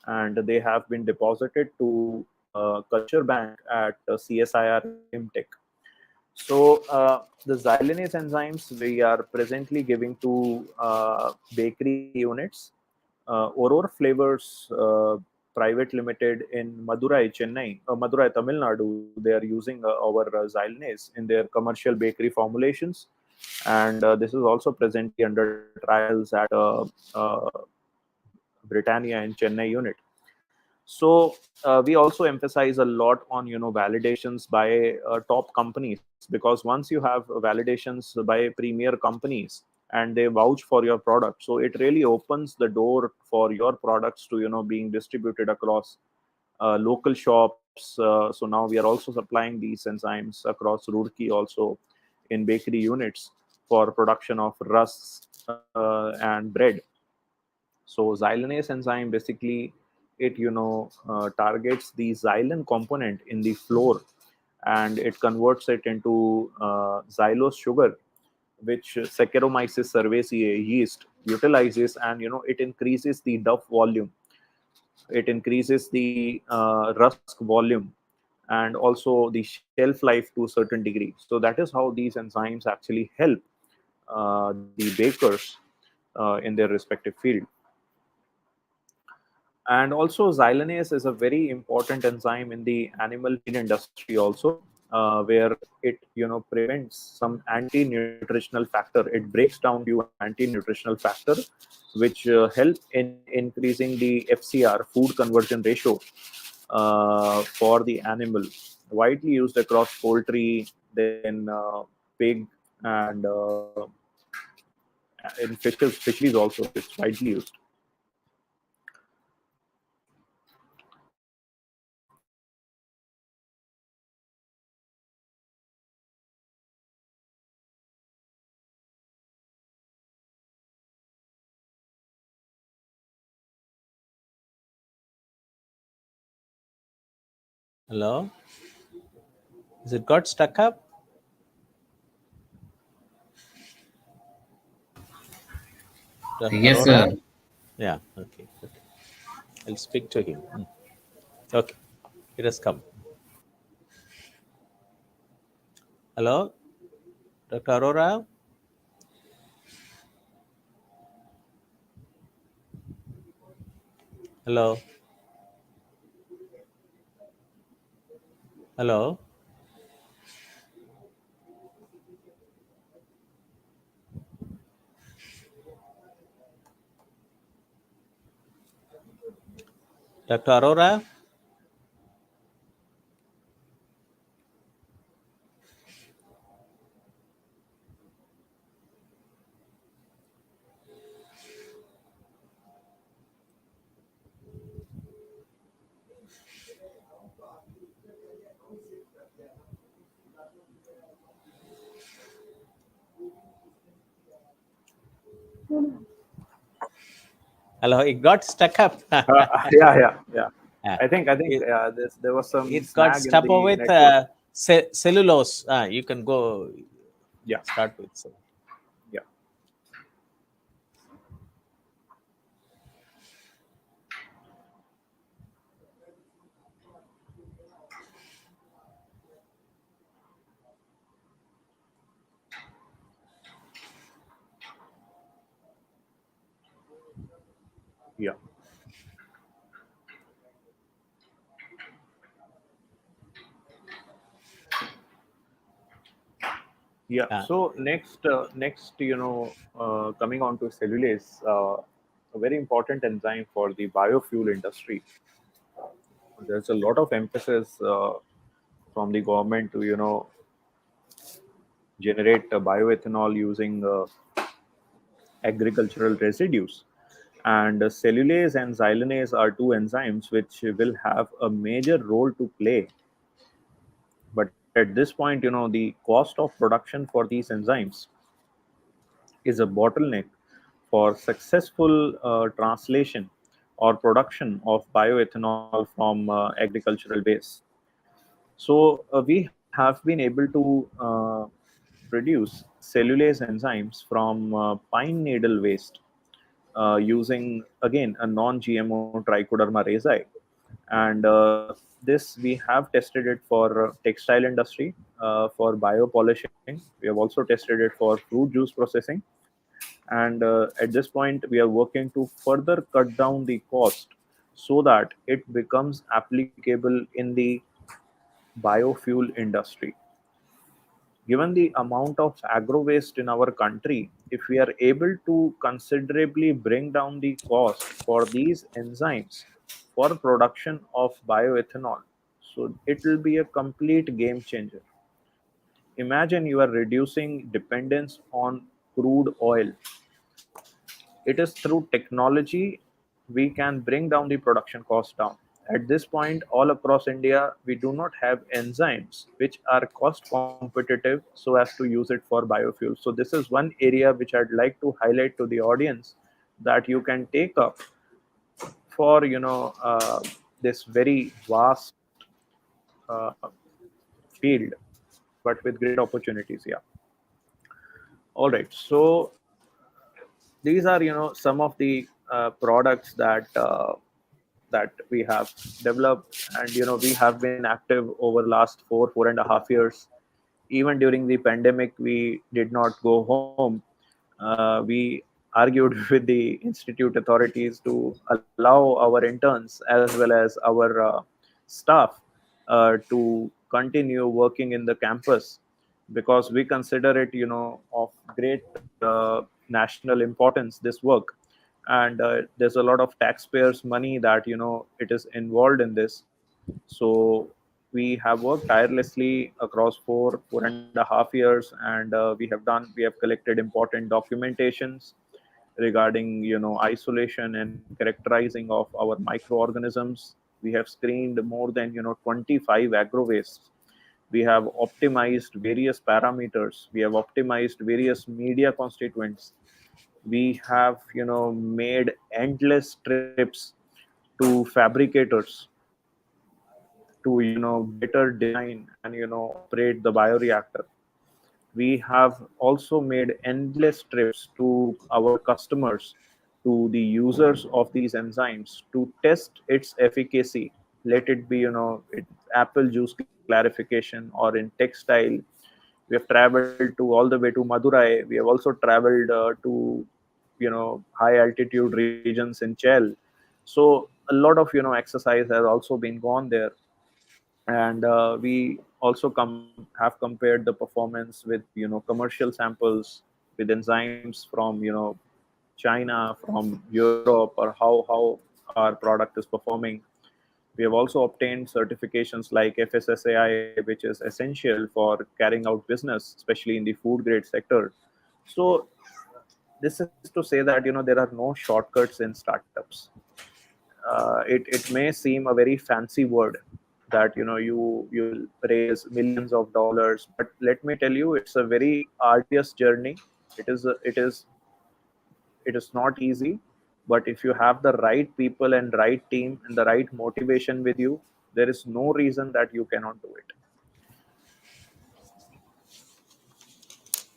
and they have been deposited to culture bank at CSIR Imtech. So the xylanase enzymes we are presently giving to bakery units. Aurora Flavors Private Limited in Madurai, Chennai, Madurai, Tamil Nadu, they are using our xylanase in their commercial bakery formulations. And this is also presently under trials at Britannia in Chennai unit. So we also emphasize a lot on validations by top companies, because once you have validations by premier companies and they vouch for your product, so it really opens the door for your products to being distributed across local shops. So now we are also supplying these enzymes across Roorkee also in bakery units for production of rusks and bread. So xylanase enzyme basically it targets the xylene component in the flour, and it converts it into xylose sugar, which Saccharomyces cerevisiae yeast utilizes, and it increases the duff volume, it increases the rusk volume, and also the shelf life to a certain degree. So that is how these enzymes actually help the bakers in their respective field. And also xylanase is a very important enzyme in the animal feed industry also, where it prevents some anti-nutritional factor, it breaks down few anti-nutritional factor which help in increasing the FCR, food conversion ratio, for the animal, widely used across poultry, then pig, and in fisheries also it's widely used. Hello. Is it got stuck up? Dr. Yes, Arora? sir. Yeah, okay. I'll speak to him. Okay, it has come. Hello, Dr. Arora? Hello? Hello? Dr. Arora? Hello, it got stuck up. Yeah. Yeah. I think It, there was some it got snag in stuck up the with network. cellulose. You can go Yeah, start with. yeah, yeah. Yeah. Uh, So next, coming on to cellulase, a very important enzyme for the biofuel industry. There's a lot of emphasis from the government to generate bioethanol using agricultural residues. And cellulase and xylanase are two enzymes which will have a major role to play. But at this point, the cost of production for these enzymes is a bottleneck for successful translation or production of bioethanol from agricultural base. So we have been able to produce cellulase enzymes from pine needle waste using again a non-GMO Trichoderma resi, and this we have tested it for textile industry, for biopolishing. We have also tested it for fruit juice processing, and at this point we are working to further cut down the cost so that it becomes applicable in the biofuel industry. Given the amount of agro waste in our country, if we are able to considerably bring down the cost for these enzymes for production of bioethanol, so it will be a complete game changer. Imagine you are reducing dependence on crude oil. It is through technology we can bring down the production cost down. At this point, all across India, we do not have enzymes which are cost competitive so as to use it for biofuel. So this is one area which I'd like to highlight to the audience that you can take up for this very vast uh, field, but with great opportunities. Yeah. All right. So these are some of the products that we have developed, and we have been active over last 4.5 years. Even during the pandemic we did not go home. We argued with the institute authorities to allow our interns as well as our staff to continue working in the campus, because we consider it of great national importance, this work. And there's a lot of taxpayers money that it is involved in this. So we have worked tirelessly across 4.5 years, and we have collected important documentations regarding isolation and characterizing of our microorganisms. We have screened more than 25 agro wastes. We have optimized various parameters. We have optimized various media constituents. We have made endless trips to fabricators to to better design and operate the bioreactor. We have also made endless trips to our customers, to the users of these enzymes, to test its efficacy. Let it be apple juice clarification or in textile. We have traveled to all the way to Madurai. We have also traveled to high altitude regions in Chel. So a lot of exercise has also been gone there. And we also have compared the performance with commercial samples with enzymes from China, from Europe, or how our product is performing. We have also obtained certifications like FSSAI, which is essential for carrying out business, especially in the food grade sector. So this is to say that there are no shortcuts in startups. It may seem a very fancy word that you'll raise millions of dollars, but let me tell you, it's a very arduous journey. It is not easy, but if you have the right people and right team and the right motivation with you, there is no reason that you cannot do it.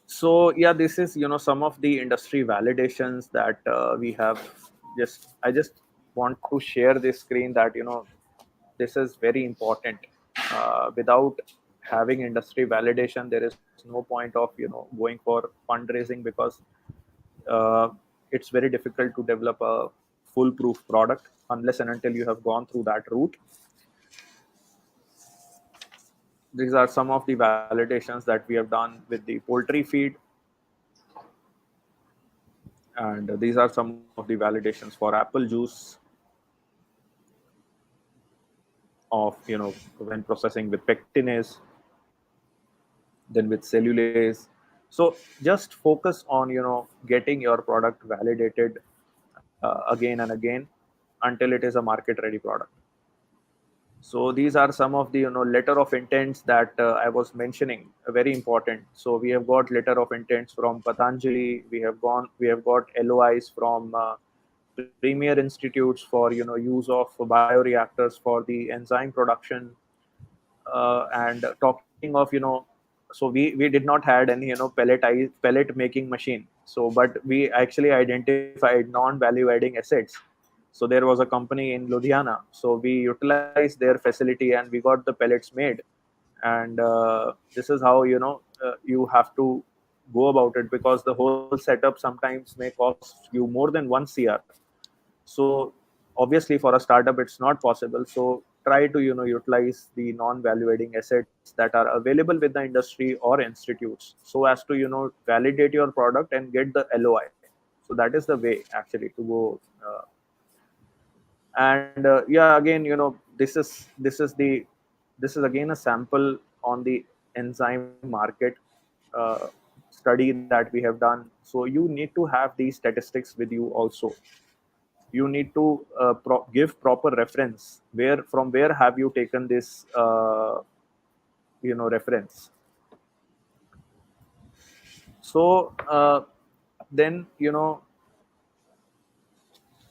So yeah, this is some of the industry validations that we have. I just want to share this screen that this is very important. Without having industry validation, there is no point of going for fundraising, because uh, it's very difficult to develop a foolproof product unless and until you have gone through that route. These are some of the validations that we have done with the poultry feed, and these are some of the validations for apple juice of when processing with pectinase, then with cellulase. So just focus on getting your product validated again and again until it is a market ready product. So these are some of the letter of intents that I was mentioning, very important. So we have got letter of intents from Patanjali. We have got LOIs from premier institutes for use of bioreactors for the enzyme production. And talking of so we did not had any pellet making machine. So but we actually identified non value adding assets. So there was a company in Ludhiana, so we utilized their facility and we got the pellets made. And this is how you have to go about it, because the whole setup sometimes may cost you more than 1 CR. So obviously for a startup it's not possible. So try to utilize the non value adding assets that are available with the industry or institutes, so as to validate your product and get the LOI. So that is the way actually to go. And yeah, again this is again a sample on the enzyme market uh, study that we have done. So you need to have these statistics with you also. You need to give proper reference, where have you taken this reference. So then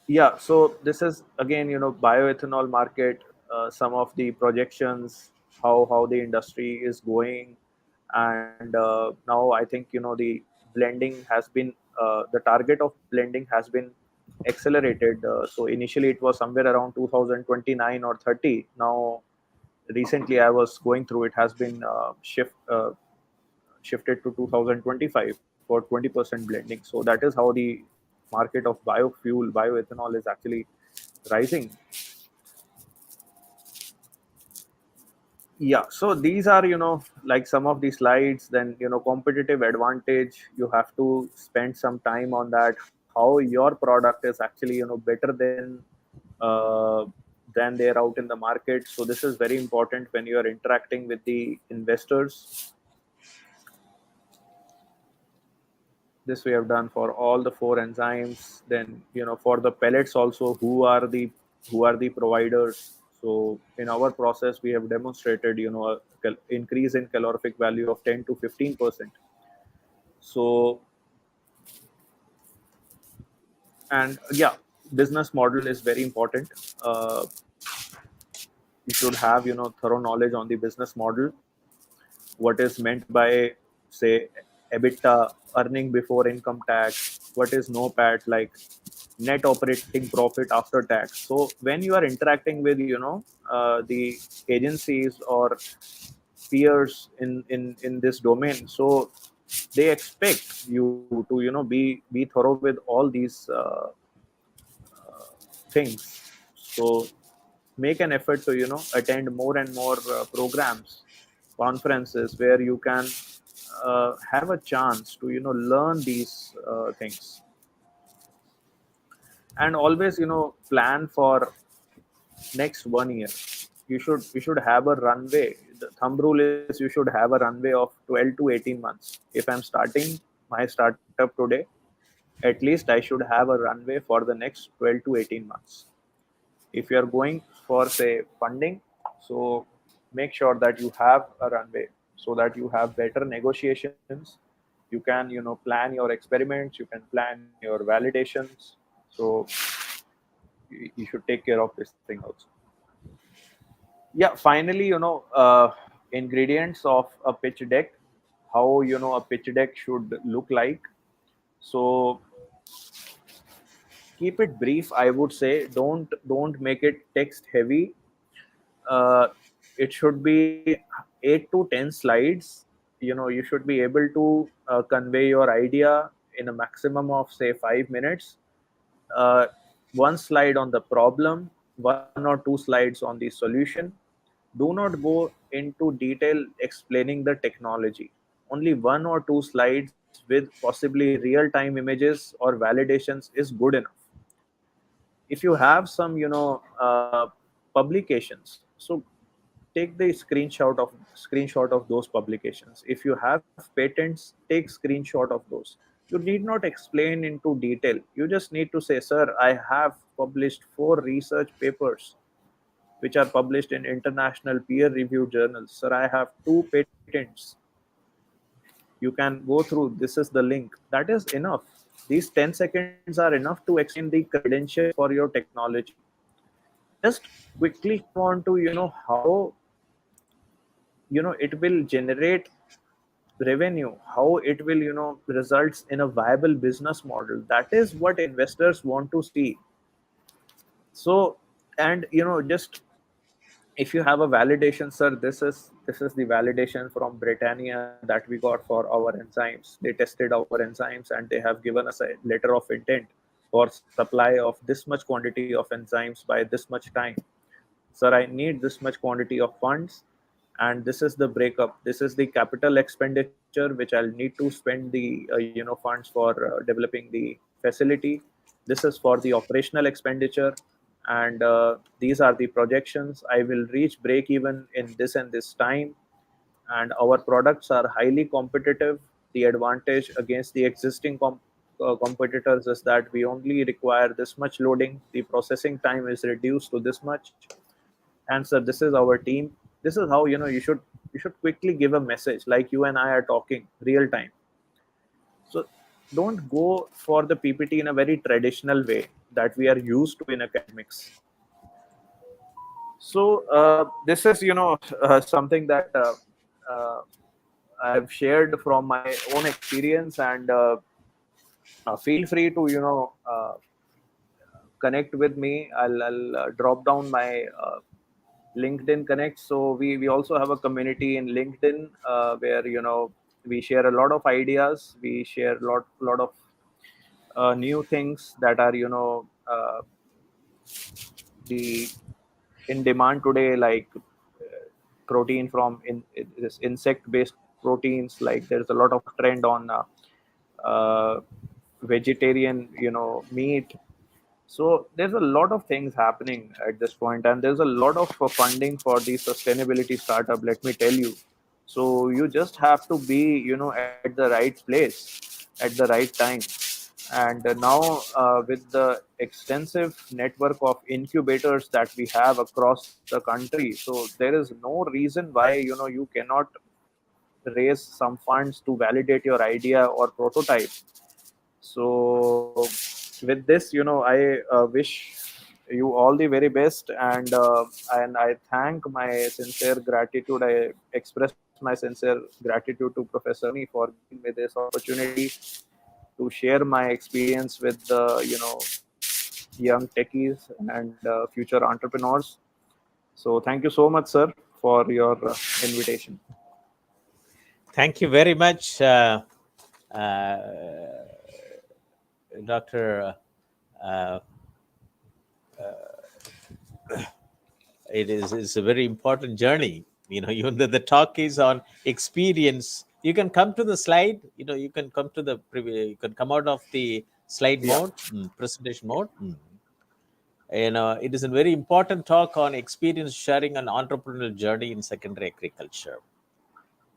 yeah, so this is again bioethanol market, some of the projections, how the industry is going. And now I think the blending has been the target of blending has been accelerated. So initially it was somewhere around 2029 or 30. Now recently I was going through, it has been shifted to 2025 for 20% blending. So that is how the market of biofuel, bioethanol is actually rising. Yeah, so these are like some of the slides. Then competitive advantage, you have to spend some time on that, how your product is actually better uh, than they're out in the market. So this is very important when you are interacting with the investors. This we have done for all the 4 enzymes. Then for the pellets also, who are the providers. So in our process we have demonstrated a increase in calorific value of 10 to 15%. So, and yeah, business model is very important. You should have, thorough knowledge on the business model, what is meant by, say, EBITDA, earning before income tax, what is NOPAT, like net operating profit after tax. So when you are interacting with, the agencies or peers in this domain, so they expect you to, be thorough with all these things. So make an effort to, attend more and more programs, conferences where you can have a chance to, learn these things. And always, plan for next 1 year. You should have a runway. The thumb rule is you should have a runway of 12 to 18 months. If I'm starting my startup today, at least I should have a runway for the next 12 to 18 months. If you are going for, say, funding, so make sure that you have a runway so that you have better negotiations. You can, plan your experiments, you can plan your validations. So you should take care of this thing also. Yeah, finally, ingredients of a pitch deck, how, a pitch deck should look like. So keep it brief, I would say. Don't make it text heavy. uh, it should be 8 to 10 slides. You should be able to convey your idea in a maximum of, say, 5 minutes. uh, One slide on the problem, 1 or 2 slides on the solution. Do not go into detail explaining the technology. Only 1 or 2 slides with possibly real time images or validations is good enough. If you have some, publications, so take the screenshot of those publications. If you have patents, take screenshot of those. You need not explain into detail. You just need to say, sir, I have published 4 research papers which are published in international peer reviewed journals. Sir, I have 2 patents. You can go through, this is the link. That is enough. These 10 seconds are enough to explain the credentials for your technology. Just quickly come on to, how, it will generate revenue, how it will, results in a viable business model. That is what investors want to see. So, and, just, if you have a validation, sir, this is the validation from Britannia that we got for our enzymes. They tested our enzymes and they have given us a letter of intent for supply of this much quantity of enzymes by this much time. Sir, I need this much quantity of funds, and this is the breakup. This is the capital expenditure which I'll need to spend the funds for developing the facility. This is for the operational expenditure, and these are the projections. I will reach break even in this and this time, and our products are highly competitive. The advantage against the existing competitors is that we only require this much loading. The processing time is reduced to this much. And sir, this is our team. This is how, you should quickly give a message, like you and I are talking real time. So don't go for the PPT in a very traditional way that we are used to in academics. So this is, something that uh, I've shared from my own experience, and feel free to, connect with me. I'll drop down my LinkedIn connect. So we also have a community in LinkedIn where, we share a lot of ideas. We share lot of new things that are, the in demand today, like protein from this insect based proteins. Like there's a lot of trend on uh, vegetarian, meat. So there's a lot of things happening at this point, and there's a lot of funding for the sustainability startup, let me tell you. So you just have to be, at the right place at the right time. And now, with the extensive network of incubators that we have across the country, so there is no reason why, you cannot raise some funds to validate your idea or prototype. So with this, I wish you all the very best, and I thank my sincere gratitude. I express my sincere gratitude to Professor Moni for giving me this opportunity to share my experience with the young techies and future entrepreneurs. So thank you so much, sir, for your invitation. Thank you very much, uh, Dr. It's a very important journey. Even though the talk is on experience, you can come to the slide. You can come to the you can come out of the slide Yeah. mode, presentation mode. It is a very important talk on experience sharing an entrepreneurial journey in secondary agriculture.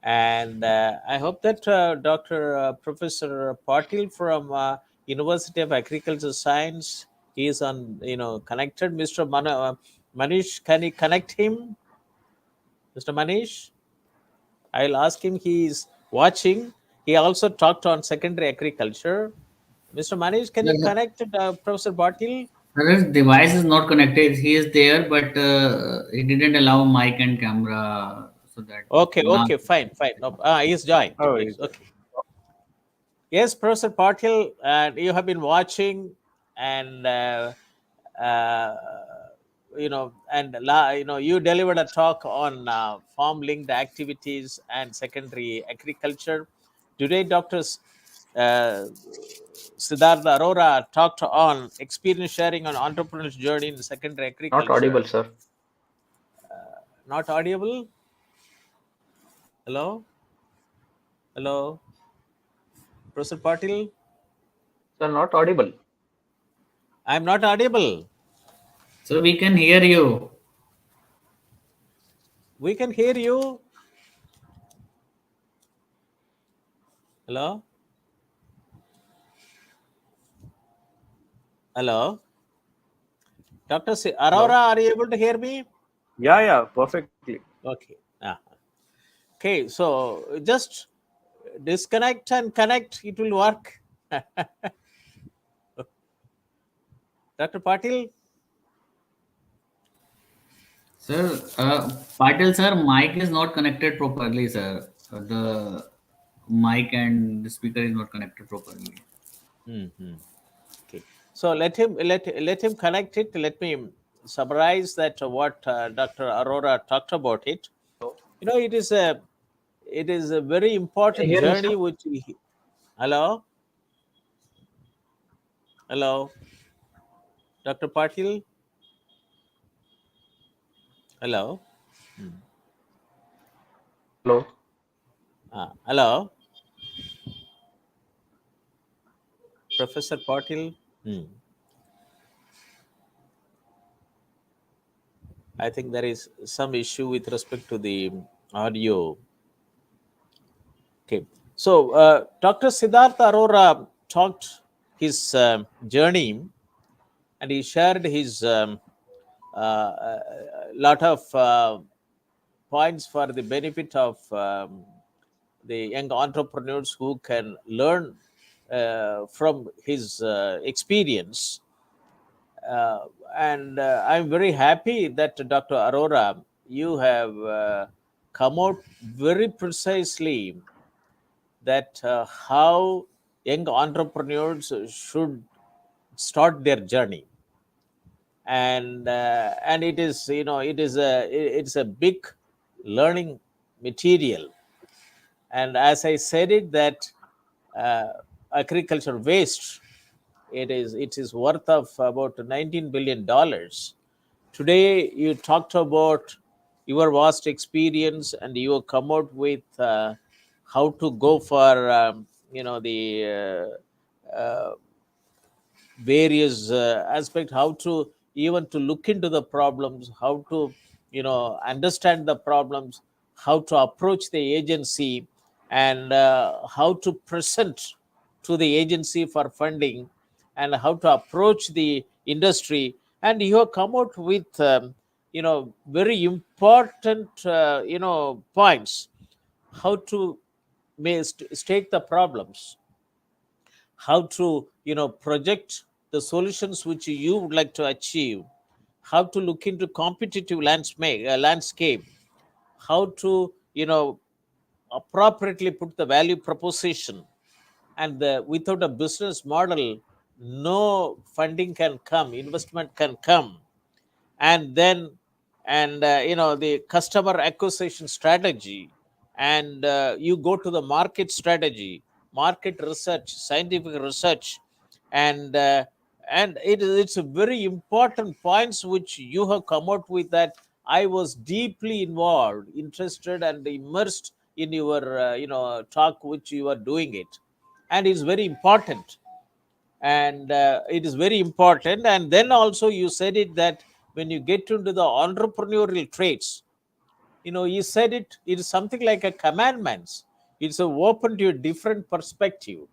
And I hope that Dr. Professor Patil from University of Agricultural Science is on, connected. Mr. Manish, can you connect him? Mr. Manish, I'll ask him. He is watching. He also talked on secondary agriculture. Mr. Manish, can you connect Professor Patil? His device is not connected. He is there, but he didn't allow mic and camera, so that we Okay, cannot. fine. No, he's joined. Oh, Yes, is it? okay. Yes, Professor Patil, and you have been watching, and uh, you delivered a talk on farm-linked activities and secondary agriculture. Today, Dr. Siddharth Arora talked on experience sharing on entrepreneur's journey in secondary Not agriculture. audible, sir. Not audible. Hello, Professor Patil. Sir, not audible. I'm not audible. So we can hear you. We can hear you. Hello? Hello? Dr. Arora, are you able to hear me? Yeah, perfectly. Okay. Okay, so just disconnect and connect. It will work. Dr. Patil? Sir, Patil sir, mic is not connected properly, sir. The mic and the speaker is not connected properly. Okay. So let him connect it. Let me summarize that what Dr. Arora talked about it. It is a very Can you important hear me, journey sir? which hello, Dr. Patil, hello, Hello. hello, Professor Patil. I think there is some issue with respect to the audio. Okay, so Dr. Siddharth Arora talked his journey, and he shared his lot of points for the benefit of the young entrepreneurs who can learn from his experience. And I'm very happy that Dr. Arora, you have come out very precisely that how young entrepreneurs should start their journey, and it is it's a big learning material. And as I said it, that agriculture waste, it is worth of about $19 billion. Today you talked about your vast experience, and you come out with how to go for the various aspect, how to even to look into the problems, how to understand the problems, how to approach the agency, and how to present to the agency for funding, and how to approach the industry. And you have come out with very important points, how to state the problems, how to project the solutions which you would like to achieve, how to look into competitive landscape, how to appropriately put the value proposition, and without a business model, no funding can come, investment can come. And then the customer acquisition strategy, and you go to the market strategy, market research, scientific research, and it's a very important points which you have come out with, that I was deeply involved, interested, and immersed in your talk which you are doing it. And it's very important, and it is very important. And then also you said it, that when you get into the entrepreneurial traits, you said it is something like a commandments. It's a open to a different perspective,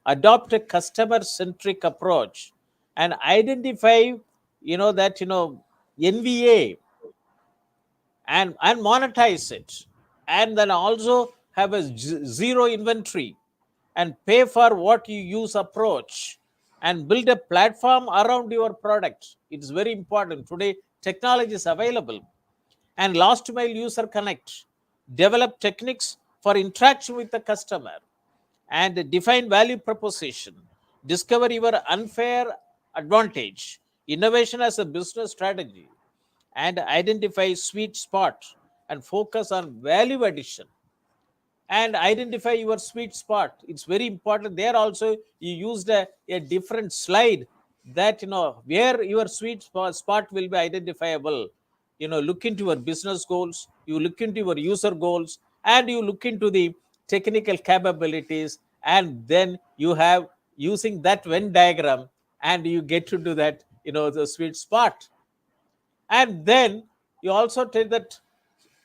adopt a customer centric approach, and identify that NVA, and monetize it, and then also have a zero inventory and pay for what you use approach, and build a platform around your product. It's very important. Today technology is available, and last mile user connect, develop techniques for interaction with the customer, and define value proposition, discover your unfair advantage, innovation as a business strategy, and identify sweet spot and focus on value addition, and identify your sweet spot. It's very important. There also you used a different slide, that where your sweet spot will be identifiable. Look into your business goals, you look into your user goals, and you look into the technical capabilities, and then you have using that Venn diagram, and you get to do that, the sweet spot. And then you also tell that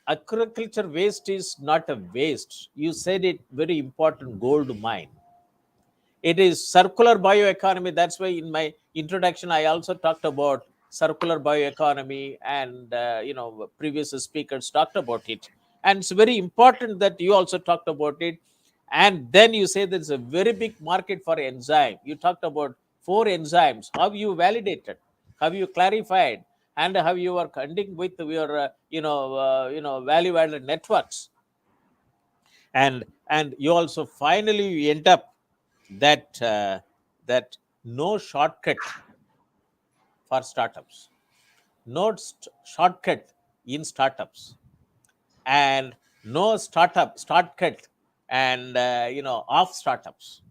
agriculture waste is not a waste. You said it, very important, gold mine. It is circular bioeconomy. That's why in my introduction I also talked about circular bioeconomy, and previous speakers talked about it. And it's very important that you also talked about it. And then you say there's a very big market for enzyme. You talked about 4 enzymes. How you validated, have you clarified, and how you are connecting with your value added networks. And you also finally you end up that that no shortcut for startups, no shortcut in startups, and no shortcut and off startups.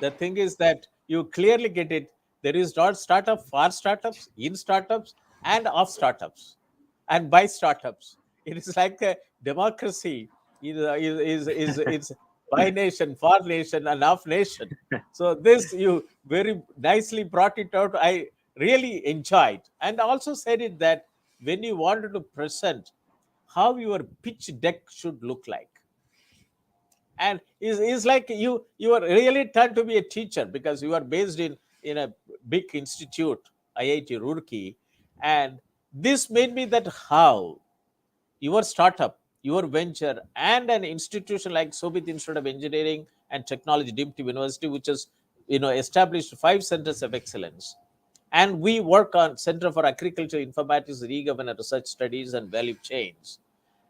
The thing is that you clearly get it. There is not startup for startups, in startups, and off startups, and by startups. It is like a democracy is it's by nation, for nation, and of nation. So this you very nicely brought it out. I really enjoyed, and also said it, that when you wanted to present how your pitch deck should look like, and is like you are really turned to be a teacher, because you are based in a big institute, IIT Roorkee. And this made me that how your startup, your venture, and an institution like Shobhit Institute of Engineering and Technology, deemed to university, which has established 5 centers of excellence. And we work on Center for Agriculture, Informatics, E-Government Research Studies, and Value Chains.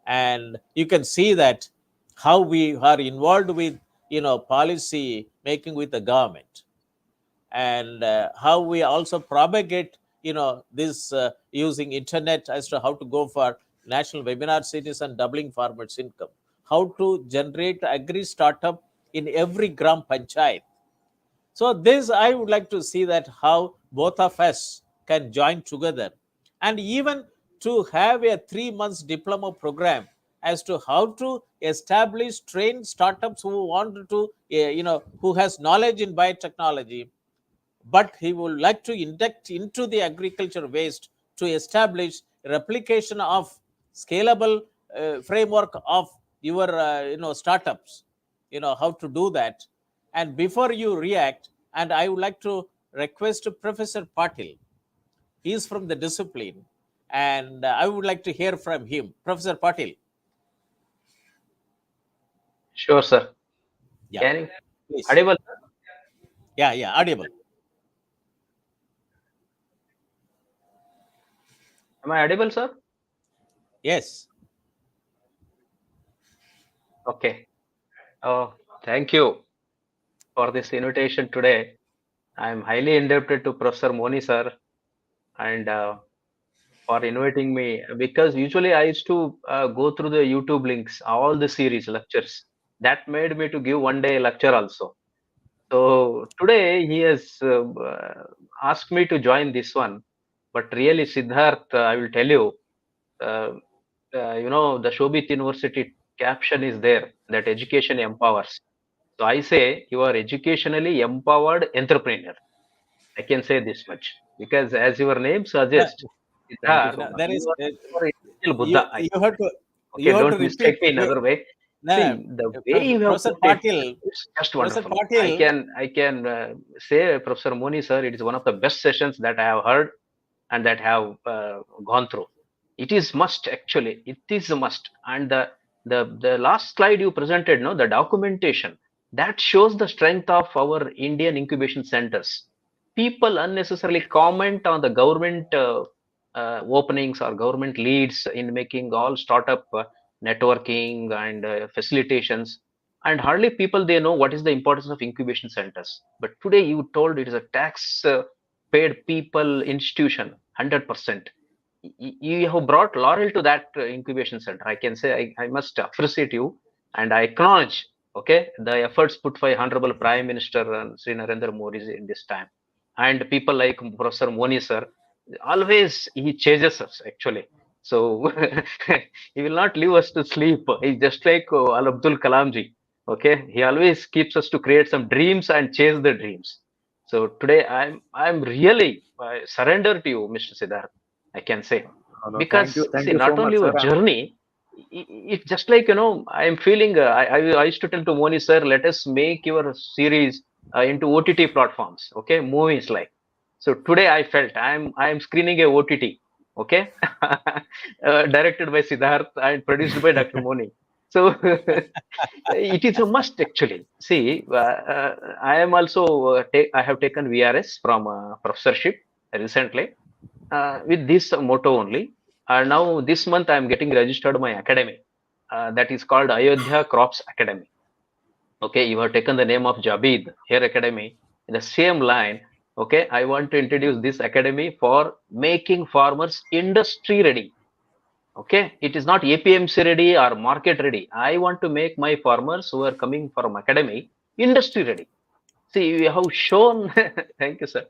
And you can see that how we are involved with policy making with the government, and how we also propagate this using internet, as to how to go for national webinar series and doubling farmers income, how to generate agri startup in every gram panchayat. So this I would like to see, that how both of us can join together, and even to have a 3 months diploma program as to how to establish, train startups who want to who has knowledge in biotechnology, but he would like to inject into the agriculture waste to establish replication of scalable framework of your startups, how to do that. And before you react, and I would like to request Professor Patil. He is from the discipline, and I would like to hear from him. Professor Patil. Sure, sir. Yeah, Can you please. audible? Yeah, audible. Am I audible, sir? Yes. Okay. Oh, thank you for this invitation today. I am highly indebted to Professor Moni, sir, and for inviting me, because usually I used to go through the YouTube links, all the series lectures. That made me to give one day lecture also. So today he has asked me to join this one, but really, Siddharth, I will tell you, uh, the Shobhit University caption is there that education empowers. So I say you are educationally empowered entrepreneur. I can say this much because, as your name No, suggests, Thank you Siddharth, so no, much. there is you are a real you Buddha. I you can have say. to Okay, you have to don't mistake repeat. me another way. No, See, the way you have Professor put it, Patil, it's just Professor wonderful. Patil. I can say, Professor Moni, sir, it is one of the best sessions that I have heard and that have gone through. It is must actually. It is a must. And the last slide you presented, no, the documentation that shows the strength of our Indian incubation centers. People unnecessarily comment on the government openings or government leads in making all startup networking and facilitations, and hardly people they know what is the importance of incubation centers. But today you told it is a tax paid people institution 100%. You have brought laurel to that incubation center. I can say I must appreciate you and I acknowledge, okay, the efforts put by Honorable Prime Minister Sri Narendra Modi in this time, and people like Professor Moni sir. Always he chases us actually. So he will not leave us to sleep. He's just like Al Abdul Kalam ji. Okay, he always keeps us to create some dreams and chase the dreams. So today I'm really surrender to you, Mr. Siddharth. I can say No, because thank see, you so not much, only sir. your journey, it's just like I'm feeling. I used to tell to Moni sir, let us make your series into OTT platforms. Okay, movies like. So today I felt I'm screening a OTT. Okay, directed by Sidharth and produced by Dr. Moni. So it is a must actually. See, I am also I have taken VRS from professorship recently with this motto only. Now this month I am getting registered my academy that is called Ayodhya Crops Academy. Okay, you have taken the name of Jabid here academy in the same line. Okay, I want to introduce this academy for making farmers industry ready. Okay, it is not APMC ready or market ready. I want to make my farmers who are coming from academy industry ready. See, you have shown, thank you, sir.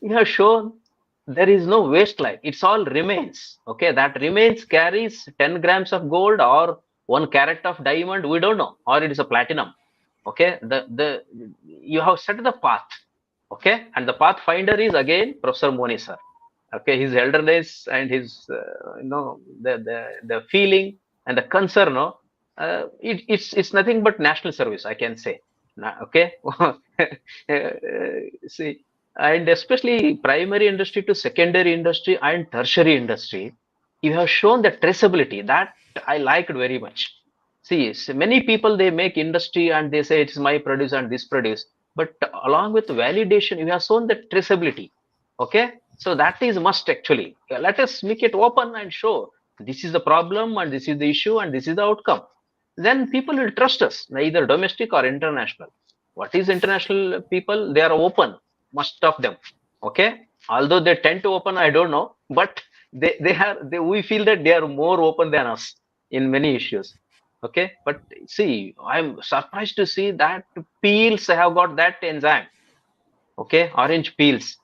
You have shown there is no waste life. It's all remains. Okay, that remains carries 10 grams of gold or 1 carat of diamond. We don't know, or it is a platinum. Okay, the you have set the path. Okay, and the pathfinder is again Professor Moni, sir. Okay, his elderness and his the feeling and the concern, no, it's nothing but national service, I can say. Okay. See, and especially primary industry to secondary industry and tertiary industry, you have shown the traceability that I liked very much. See, so many people they make industry and they say it's my produce and this produce, but along with validation, you have shown the traceability. Okay, so that is must actually. Let us make it open and show this is the problem and this is the issue and this is the outcome. Then people will trust us, either domestic or international. What is international people? They are open, most of them. Okay, although they tend to open, I don't know, but we feel that they are more open than us in many issues. Okay, but see, I'm surprised to see that peels have got that enzyme. Okay, orange peels,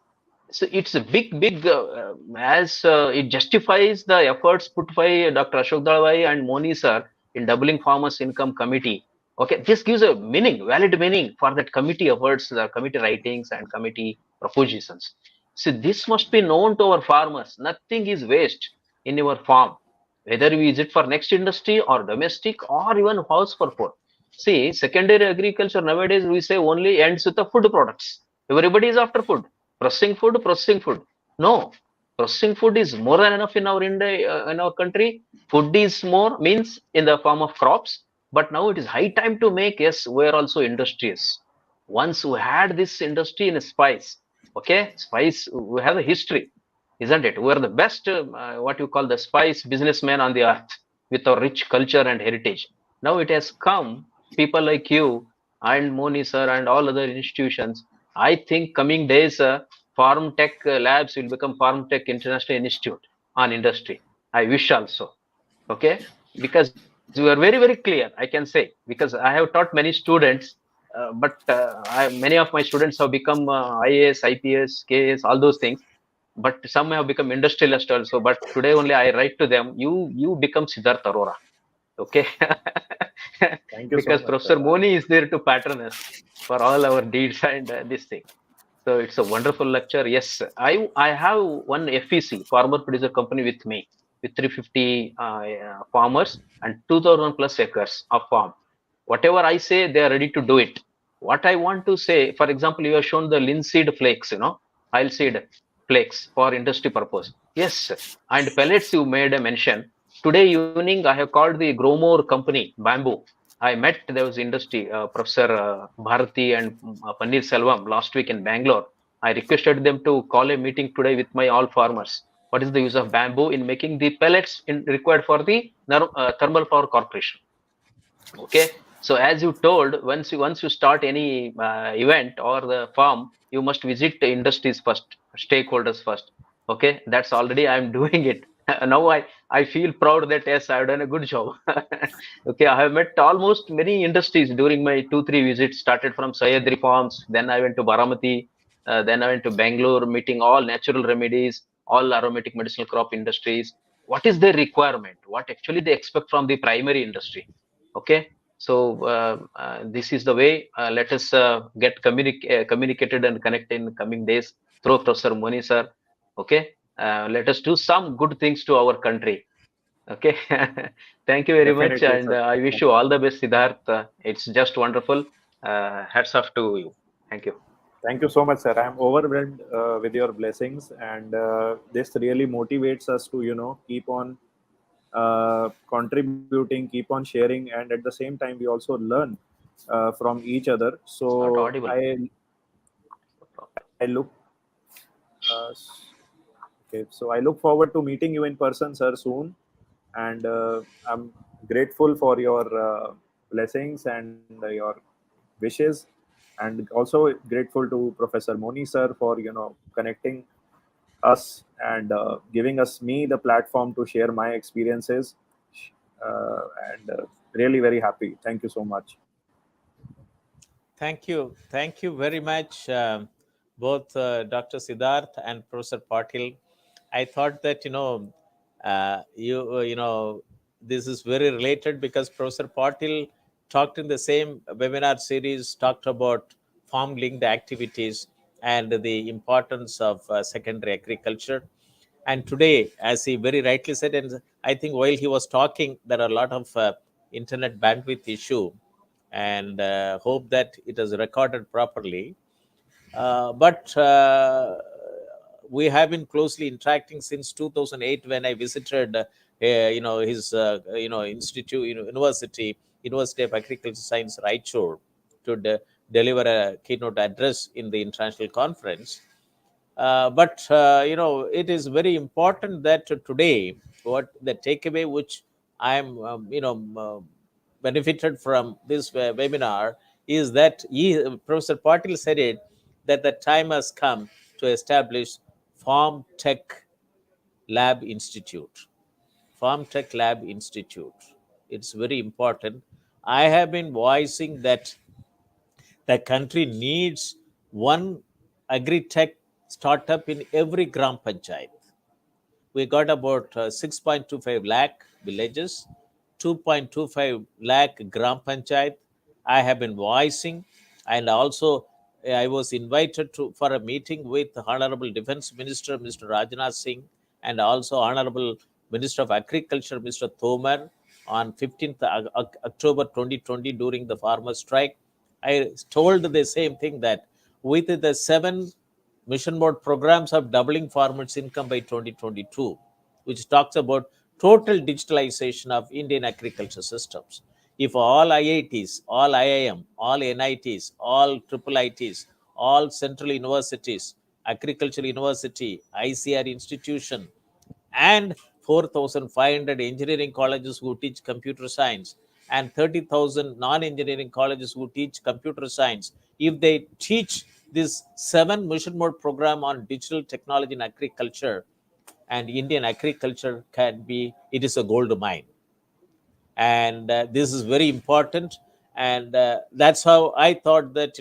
so it's a big as it justifies the efforts put by Dr. Ashok Dalwai and Moni sir in doubling farmers income committee. Okay, this gives a meaning, valid meaning for that committee efforts, the committee writings and committee propositions. So this must be known to our farmers. Nothing is waste in your farm, whether we use it for next industry or domestic or even house for food. See, secondary agriculture nowadays we say only ends with the food products. Everybody is after food, processing food. No, processing food is more than enough in our India, in our country. Food is more means in the form of crops, but now it is high time to make. Yes, we are also industrious. Once we had this industry in spice, okay, spice we have a history. isn't it? We are the best, what you call the spice businessmen on the earth with our rich culture and heritage. Now it has come, people like you and Moni sir and all other institutions. I think coming days, Farm Tech Labs will become Farm Tech International Institute on industry. I wish also. Okay, because we are very clear, I can say, because I have taught many students, but many of my students have become IAS, IPS, KS, all those things, but some have become industrialist also. But today only I write to them, you become Siddharth Arora. Okay. Thank you so Because much, Professor sir. Moni is there to patron us for all our deeds and this thing. So it's a wonderful lecture. Yes, I have one FEC, farmer producer company with me, with 350 farmers and 2000 plus acres of farm. Whatever I say, they are ready to do it. What I want to say, for example, you have shown the linseed flakes, oil seed flakes for industry purpose. Yes, and pellets you made a mention. Today evening, I have called the Gromore company, Bamboo. I met there was industry Professor Bharati and Panir Selvam last week in Bangalore. I requested them to call a meeting today with my all farmers. What is the use of bamboo in making the pellets required for the thermal power corporation? Okay, so as you told, once you start any event or the farm, you must visit the industries first, stakeholders first. Okay, that's already I'm doing it. Now I feel proud that yes, I've done a good job. Okay, I have met almost many industries during my 2-3 visits. Started from Sayadri farms, then I went to Baramati, then I went to Bangalore, meeting all natural remedies, all aromatic medicinal crop industries. What is their requirement? What actually they expect from the primary industry? Okay, so this is the way. Let us get communicated and connect in coming days through Professor Moni sir. Okay, let us do some good things to our country. Okay. Thank you very much, Definitely, and sir. I wish you all the best, Siddharth. It's just wonderful. Hats off to you. Thank you. Thank you so much, sir. I'm overwhelmed with your blessings, and this really motivates us to, keep on contributing, keep on sharing, and at the same time, we also learn from each other. It's not So audible. I look uh, okay. So I look forward to meeting you in person, sir, soon, and I'm grateful for your blessings and your wishes, and also grateful to Professor Moni sir for connecting us and giving us me the platform to share my experiences, and really very happy. Thank you so much. Thank you very much, both Dr. Siddharth and Professor Patil. I thought that this is very related because Professor Patil talked in the same webinar series, talked about farm linked activities and the importance of secondary agriculture. And today, as he very rightly said, and I think while he was talking, there are a lot of internet bandwidth issue, and hope that it is recorded properly. But we have been closely interacting since 2008 when I visited, his, institute, University of Agriculture Science, Raichur, to deliver a keynote address in the international conference. But it is very important that today, what the takeaway which I am, benefited from this webinar is that Professor Patil said it, that the time has come to establish Farm Tech Lab Institute. Farm Tech Lab Institute. It's very important. I have been voicing that the country needs one agri-tech startup in every Gram Panchayat. We got about 6.25 lakh villages, 2.25 lakh Gram Panchayat. I have been voicing, and also I was invited for a meeting with Honorable Defense Minister, Mr. Rajnath Singh, and also Honorable Minister of Agriculture, Mr. Tomar, on 15th October 2020 during the farmer strike. I told the same thing, that with the 7 mission board programs of doubling farmers' income by 2022, which talks about total digitalization of Indian agriculture systems. If all IITs, all IIM, all NITs, all triple ITs, all central universities Agricultural University, ICR institution, and 4,500 engineering colleges who teach computer science, and 30,000 non-engineering colleges who teach computer science. If they teach this 7 mission mode program on digital technology in agriculture, and Indian agriculture can be, it is a gold mine. And this is very important. And that's how I thought that,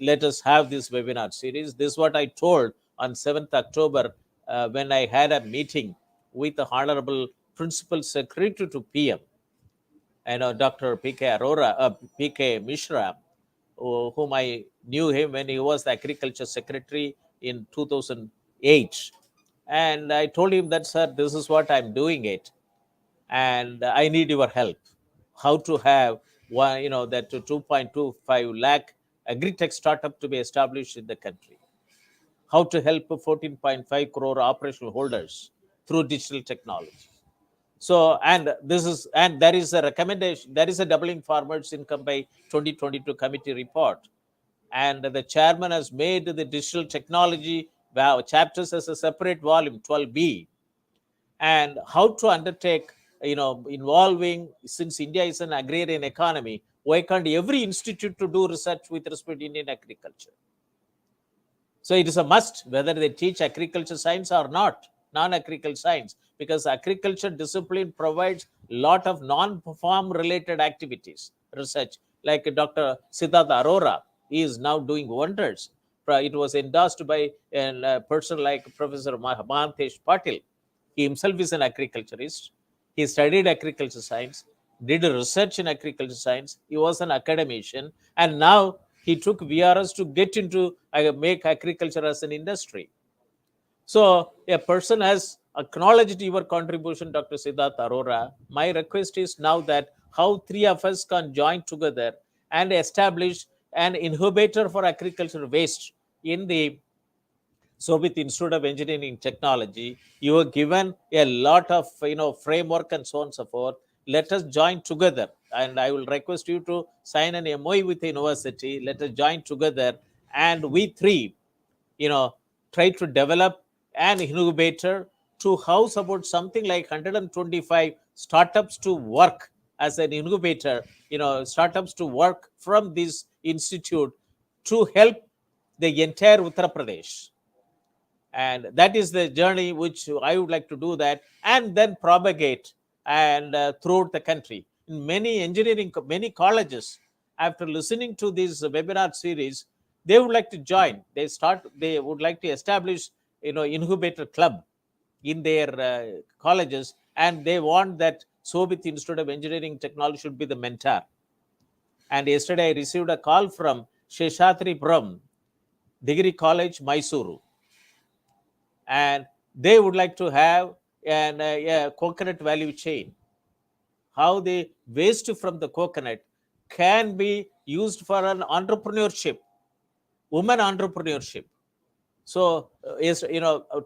let us have this webinar series. This is what I told on 7th October when I had a meeting with the Honorable Principal Secretary to PM, Dr. PK Mishra, whom I knew him when he was the Agriculture Secretary in 2008. And I told him that, sir, this is what I'm doing it, and I need your help. How to have one, that 2.25 lakh agri-tech startup to be established in the country. How to help 14.5 crore operational holders through digital technology. So, and there is a recommendation, there is a doubling farmers income by 2022 committee report. And the chairman has made the digital technology chapters as a separate volume, 12B. And how to undertake, involving, since India is an agrarian economy, why can't every institute to do research with respect to Indian agriculture? So it is a must whether they teach agriculture science or not, non-agriculture science, because agriculture discipline provides a lot of non-farm related activities, research, like Dr. Siddharth Arora. He is now doing wonders. It was endorsed by a person like Professor Mahantesh Patil. He himself is an agriculturist. He studied agriculture science, did research in agriculture science. He was an academician, and now he took VRS to get into make agriculture as an industry. So a person has acknowledged your contribution, Dr. Siddharth Arora. My request is now that how three of us can join together and establish an incubator for agricultural waste in the Shobhit Institute of Engineering Technology. You are given a lot of framework and so on and so forth. Let us join together, and I will request you to sign an MOU with the university. Let us join together, and we three, try to develop an incubator to house about something like 125 startups to work as an incubator. Startups to work from this institute to help the entire Uttar Pradesh. And that is the journey which I would like to do that, and then propagate and throughout the country. In many colleges, after listening to this webinar series, they would like to join. They would like to establish, incubator club in their colleges, and they want that Shobhit Institute of Engineering Technology should be the mentor. And yesterday I received a call from Sheshatripuram Degree College, Mysuru, and they would like to have a coconut value chain. How the waste from the coconut can be used for an entrepreneurship, women entrepreneurship. So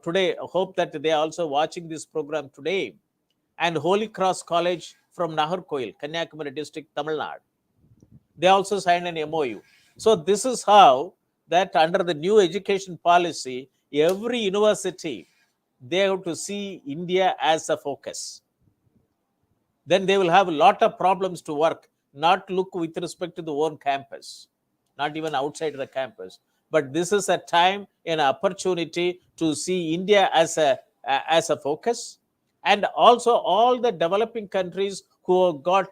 today, I hope that they are also watching this program today. And Holy Cross College from Nagarkoil, Kanyakumari district, Tamil Nadu, they also signed an MOU. So this is how that under the new education policy, every university, they have to see India as a focus. Then they will have a lot of problems to work, not look with respect to the own campus, not even outside the campus. But this is a time, an opportunity to see India as a focus, and also all the developing countries who have got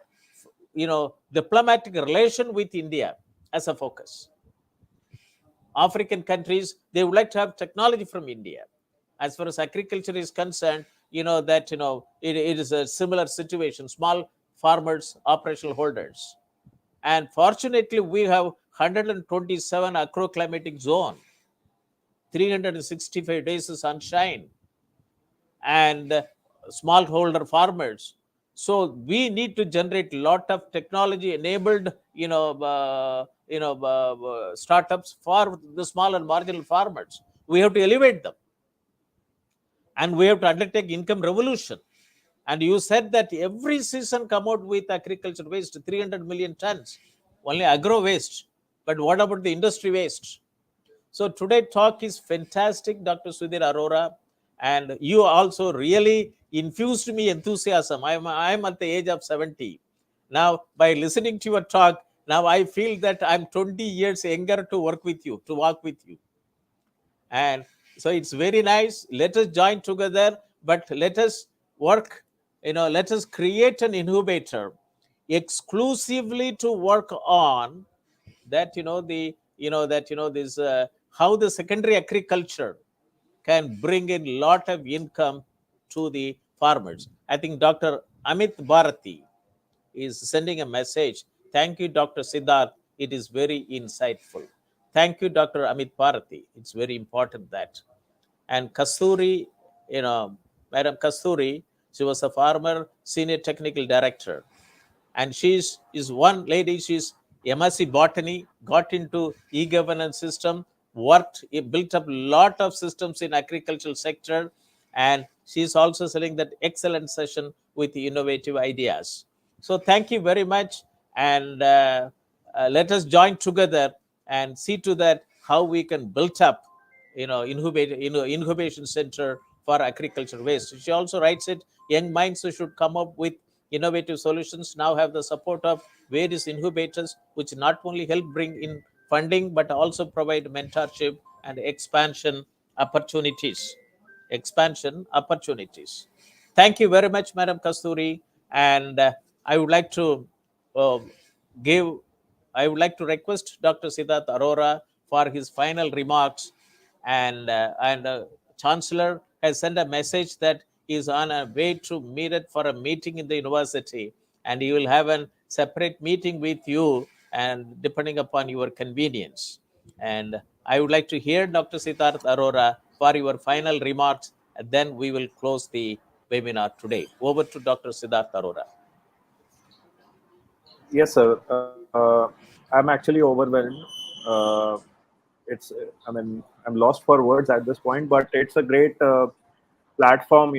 diplomatic relation with India as a focus. African countries, they would like to have technology from India. As far as agriculture is concerned, it is a similar situation, small farmers, operational holders. And fortunately, we have 127 agroclimatic zone, 365 days of sunshine, and smallholder farmers. So we need to generate a lot of technology enabled, startups for the small and marginal farmers. We have to elevate them, and we have to undertake income revolution. And you said that every season come out with agriculture waste, 300 million tons, only agro waste. But what about the industry waste? So today talk is fantastic, Dr. Siddharth Arora, and you also really infused me enthusiasm. I'm at the age of 70. Now, by listening to your talk, now I feel that I'm 20 years younger to work with you, to walk with you. And so it's very nice. Let us join together, but let us work, let us create an incubator exclusively to work on that, this how the secondary agriculture can bring in lot of income to the farmers. I think Dr. Amit Bharati is sending a message. Thank you, Dr. Sidharth. It is very insightful. Thank you, Dr. Amit Bharati. It's very important that. And Kasturi, Madam Kasturi, she was a former senior technical director, and she's is one lady. She's MSc botany, got into e-governance system, worked, built up lot of systems in agricultural sector, and she's also selling that excellent session with innovative ideas. So thank you very much, and let us join together and see to that how we can build up, incubation center for agriculture waste. She also writes it, young minds should come up with innovative solutions, now have the support of various incubators, which not only help bring in funding, but also provide mentorship and expansion opportunities. Thank you very much, Madam Kasturi. And I would like to uh, give, I would like to request Dr. Siddharth Arora for his final remarks. And Chancellor has sent a message that he is on a way to Meerut for a meeting in the university, and he will have a separate meeting with you, and depending upon your convenience. And I would like to hear Dr. Siddharth Arora for your final remarks, and then we will close the webinar today. Over to Dr. Siddharth Arora. Yes, sir. I'm actually overwhelmed. Uh, I mean, I'm lost for words at this point, but it's a great platform.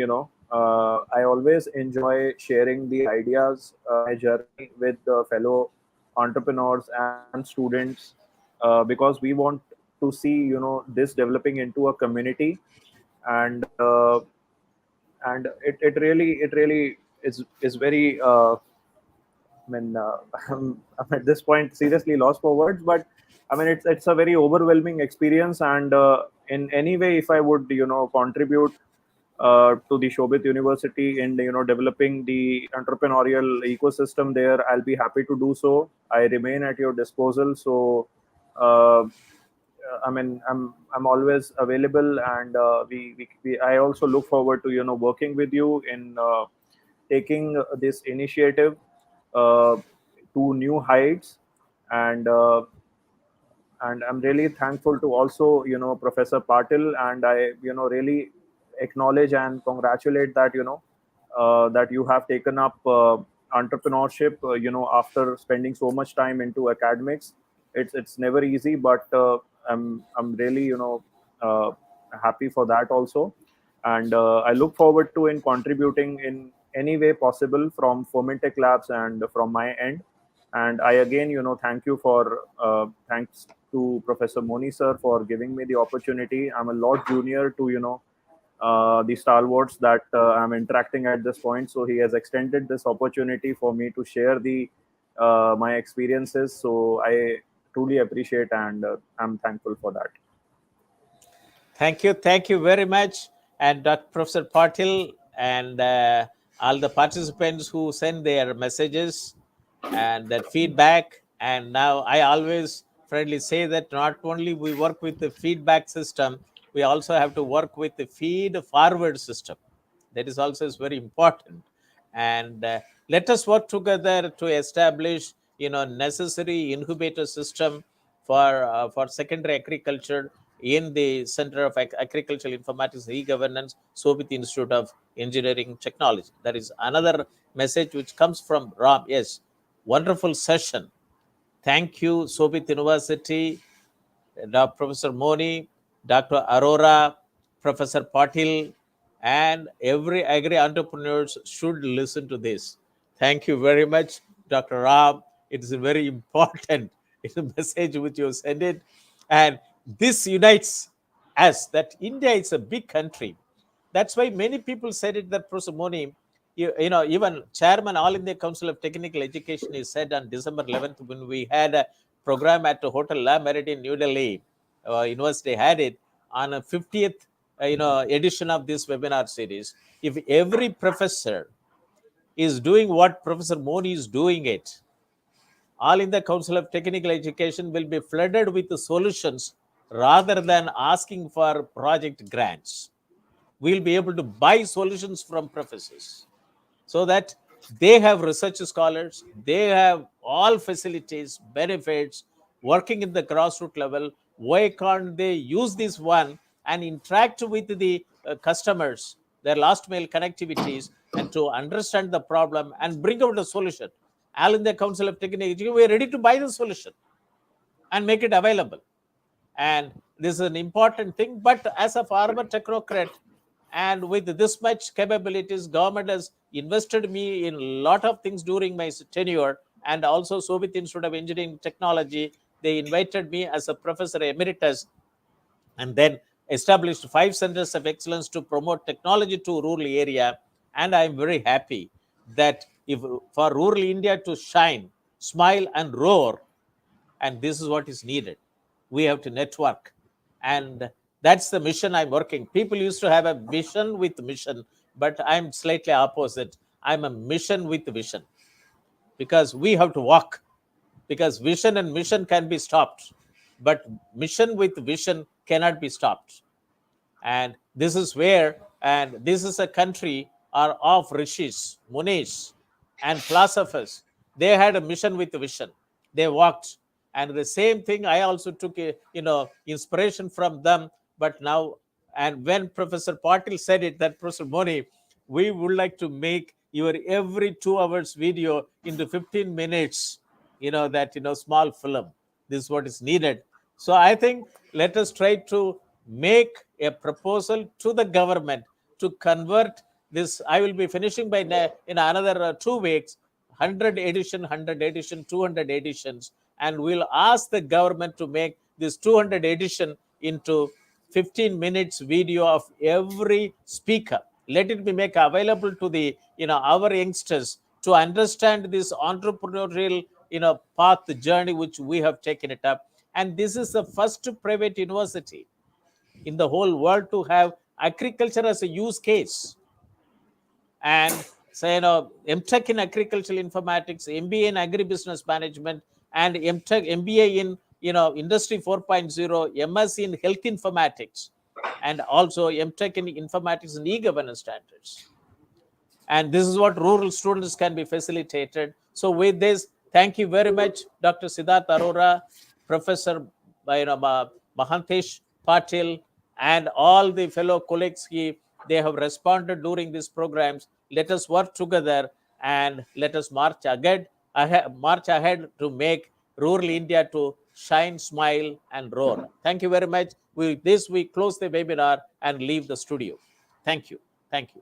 I always enjoy sharing the ideas, my journey with fellow entrepreneurs and students, because we want to see, this developing into a community, and it really is very. I mean, I'm at this point seriously lost for words, but I mean, it's a very overwhelming experience. And in any way, if I would, contribute to the Shobhit University in, developing the entrepreneurial ecosystem there, I'll be happy to do so. I remain at your disposal. So, I mean, I'm always available, and I also look forward to, working with you in taking this initiative uh, to new heights. And uh, and I'm really thankful to also, Professor Patil, and I, really acknowledge and congratulate that, that you have taken up entrepreneurship, after spending so much time into academics. It's never easy, but I'm really, uh, happy for that also. And I look forward to in contributing in any way possible from Fermentech Labs and from my end. And I again, thank you for thanks to Professor Moni sir for giving me the opportunity. I'm a lot junior to, the stalwarts that I'm interacting at this point. So he has extended this opportunity for me to share the my experiences. So I truly appreciate, and I'm thankful for that. Thank you very much. And Dr. Professor Patil, and all the participants who send their messages and that feedback. And now I always friendly say that not only we work with the feedback system, we also have to work with the feed forward system. That is also is very important. And let us work together to establish, necessary incubator system for secondary agriculture in the Center of Agricultural Informatics e-Governance, Shobhit Institute of Engineering Technology. That is another message which comes from Ram. Yes, wonderful session. Thank you, Shobhit University, Professor Moni, Dr. Arora, Professor Patil, and every agri entrepreneurs should listen to this. Thank you very much, Dr. Ram. It is very important. It's a message which you send it. And this unites us that India is a big country. That's why many people said it that Professor Moni, even Chairman All India Council of Technical Education is said on December 11th when we had a program at Hotel La Meridien, New Delhi. University had it on a 50th edition of this webinar series. If every professor is doing what Professor Moni is doing it, All India Council of Technical Education will be flooded with the solutions rather than asking for project grants. We'll be able to buy solutions from professors so that they have research scholars, they have all facilities, benefits, working in the grassroots level. Why can't they use this one and interact with the customers, their last mile connectivities, and to understand the problem and bring out a solution? All in the Council of Technical Education, we are ready to buy the solution and make it available. And this is an important thing. But as a former technocrat, and with this much capabilities, government has invested me in a lot of things during my tenure, and also Shobhit Institute of Engineering and Technology. They invited me as a professor emeritus, and then established 5 centers of excellence to promote technology to rural area. And I'm very happy that if for rural India to shine, smile, and roar, and this is what is needed, we have to network, and that's the mission I'm working. People used to have a vision with mission, but I'm slightly opposite. I'm a mission with vision, because we have to walk, because vision and mission can be stopped, but mission with vision cannot be stopped. And this is where, and this is a country are of rishis, munis, and philosophers. They had a mission with a vision. They walked, and the same thing I also took inspiration from them. But now, and when Professor Patil said it, that Professor Moni, we would like to make your every 2 hours video into 15 minutes, small film. This is what is needed. So I think let us try to make a proposal to the government to convert this. I will be finishing by in another 2 weeks, 100 edition, 200 editions, and we'll ask the government to make this 200 edition into 15 minutes video of every speaker. Let it be make available to the our youngsters to understand this entrepreneurial path journey which we have taken it up. And this is the first private university in the whole world to have agriculture as a use case. And say MTech in agricultural informatics, MBA in agribusiness management, and MBA in industry 4.0, MSc in health informatics, and also MTech in informatics and e-governance standards. And this is what rural students can be facilitated. So with this, thank you very much, Dr. Siddharth Arora, Professor Mahantesh Patil, and all the fellow colleagues. They have responded during these programs. Let us work together and let us march ahead to make rural India to shine, smile, and roar. Thank you very much. With this, we close the webinar and leave the studio. Thank you. Thank you.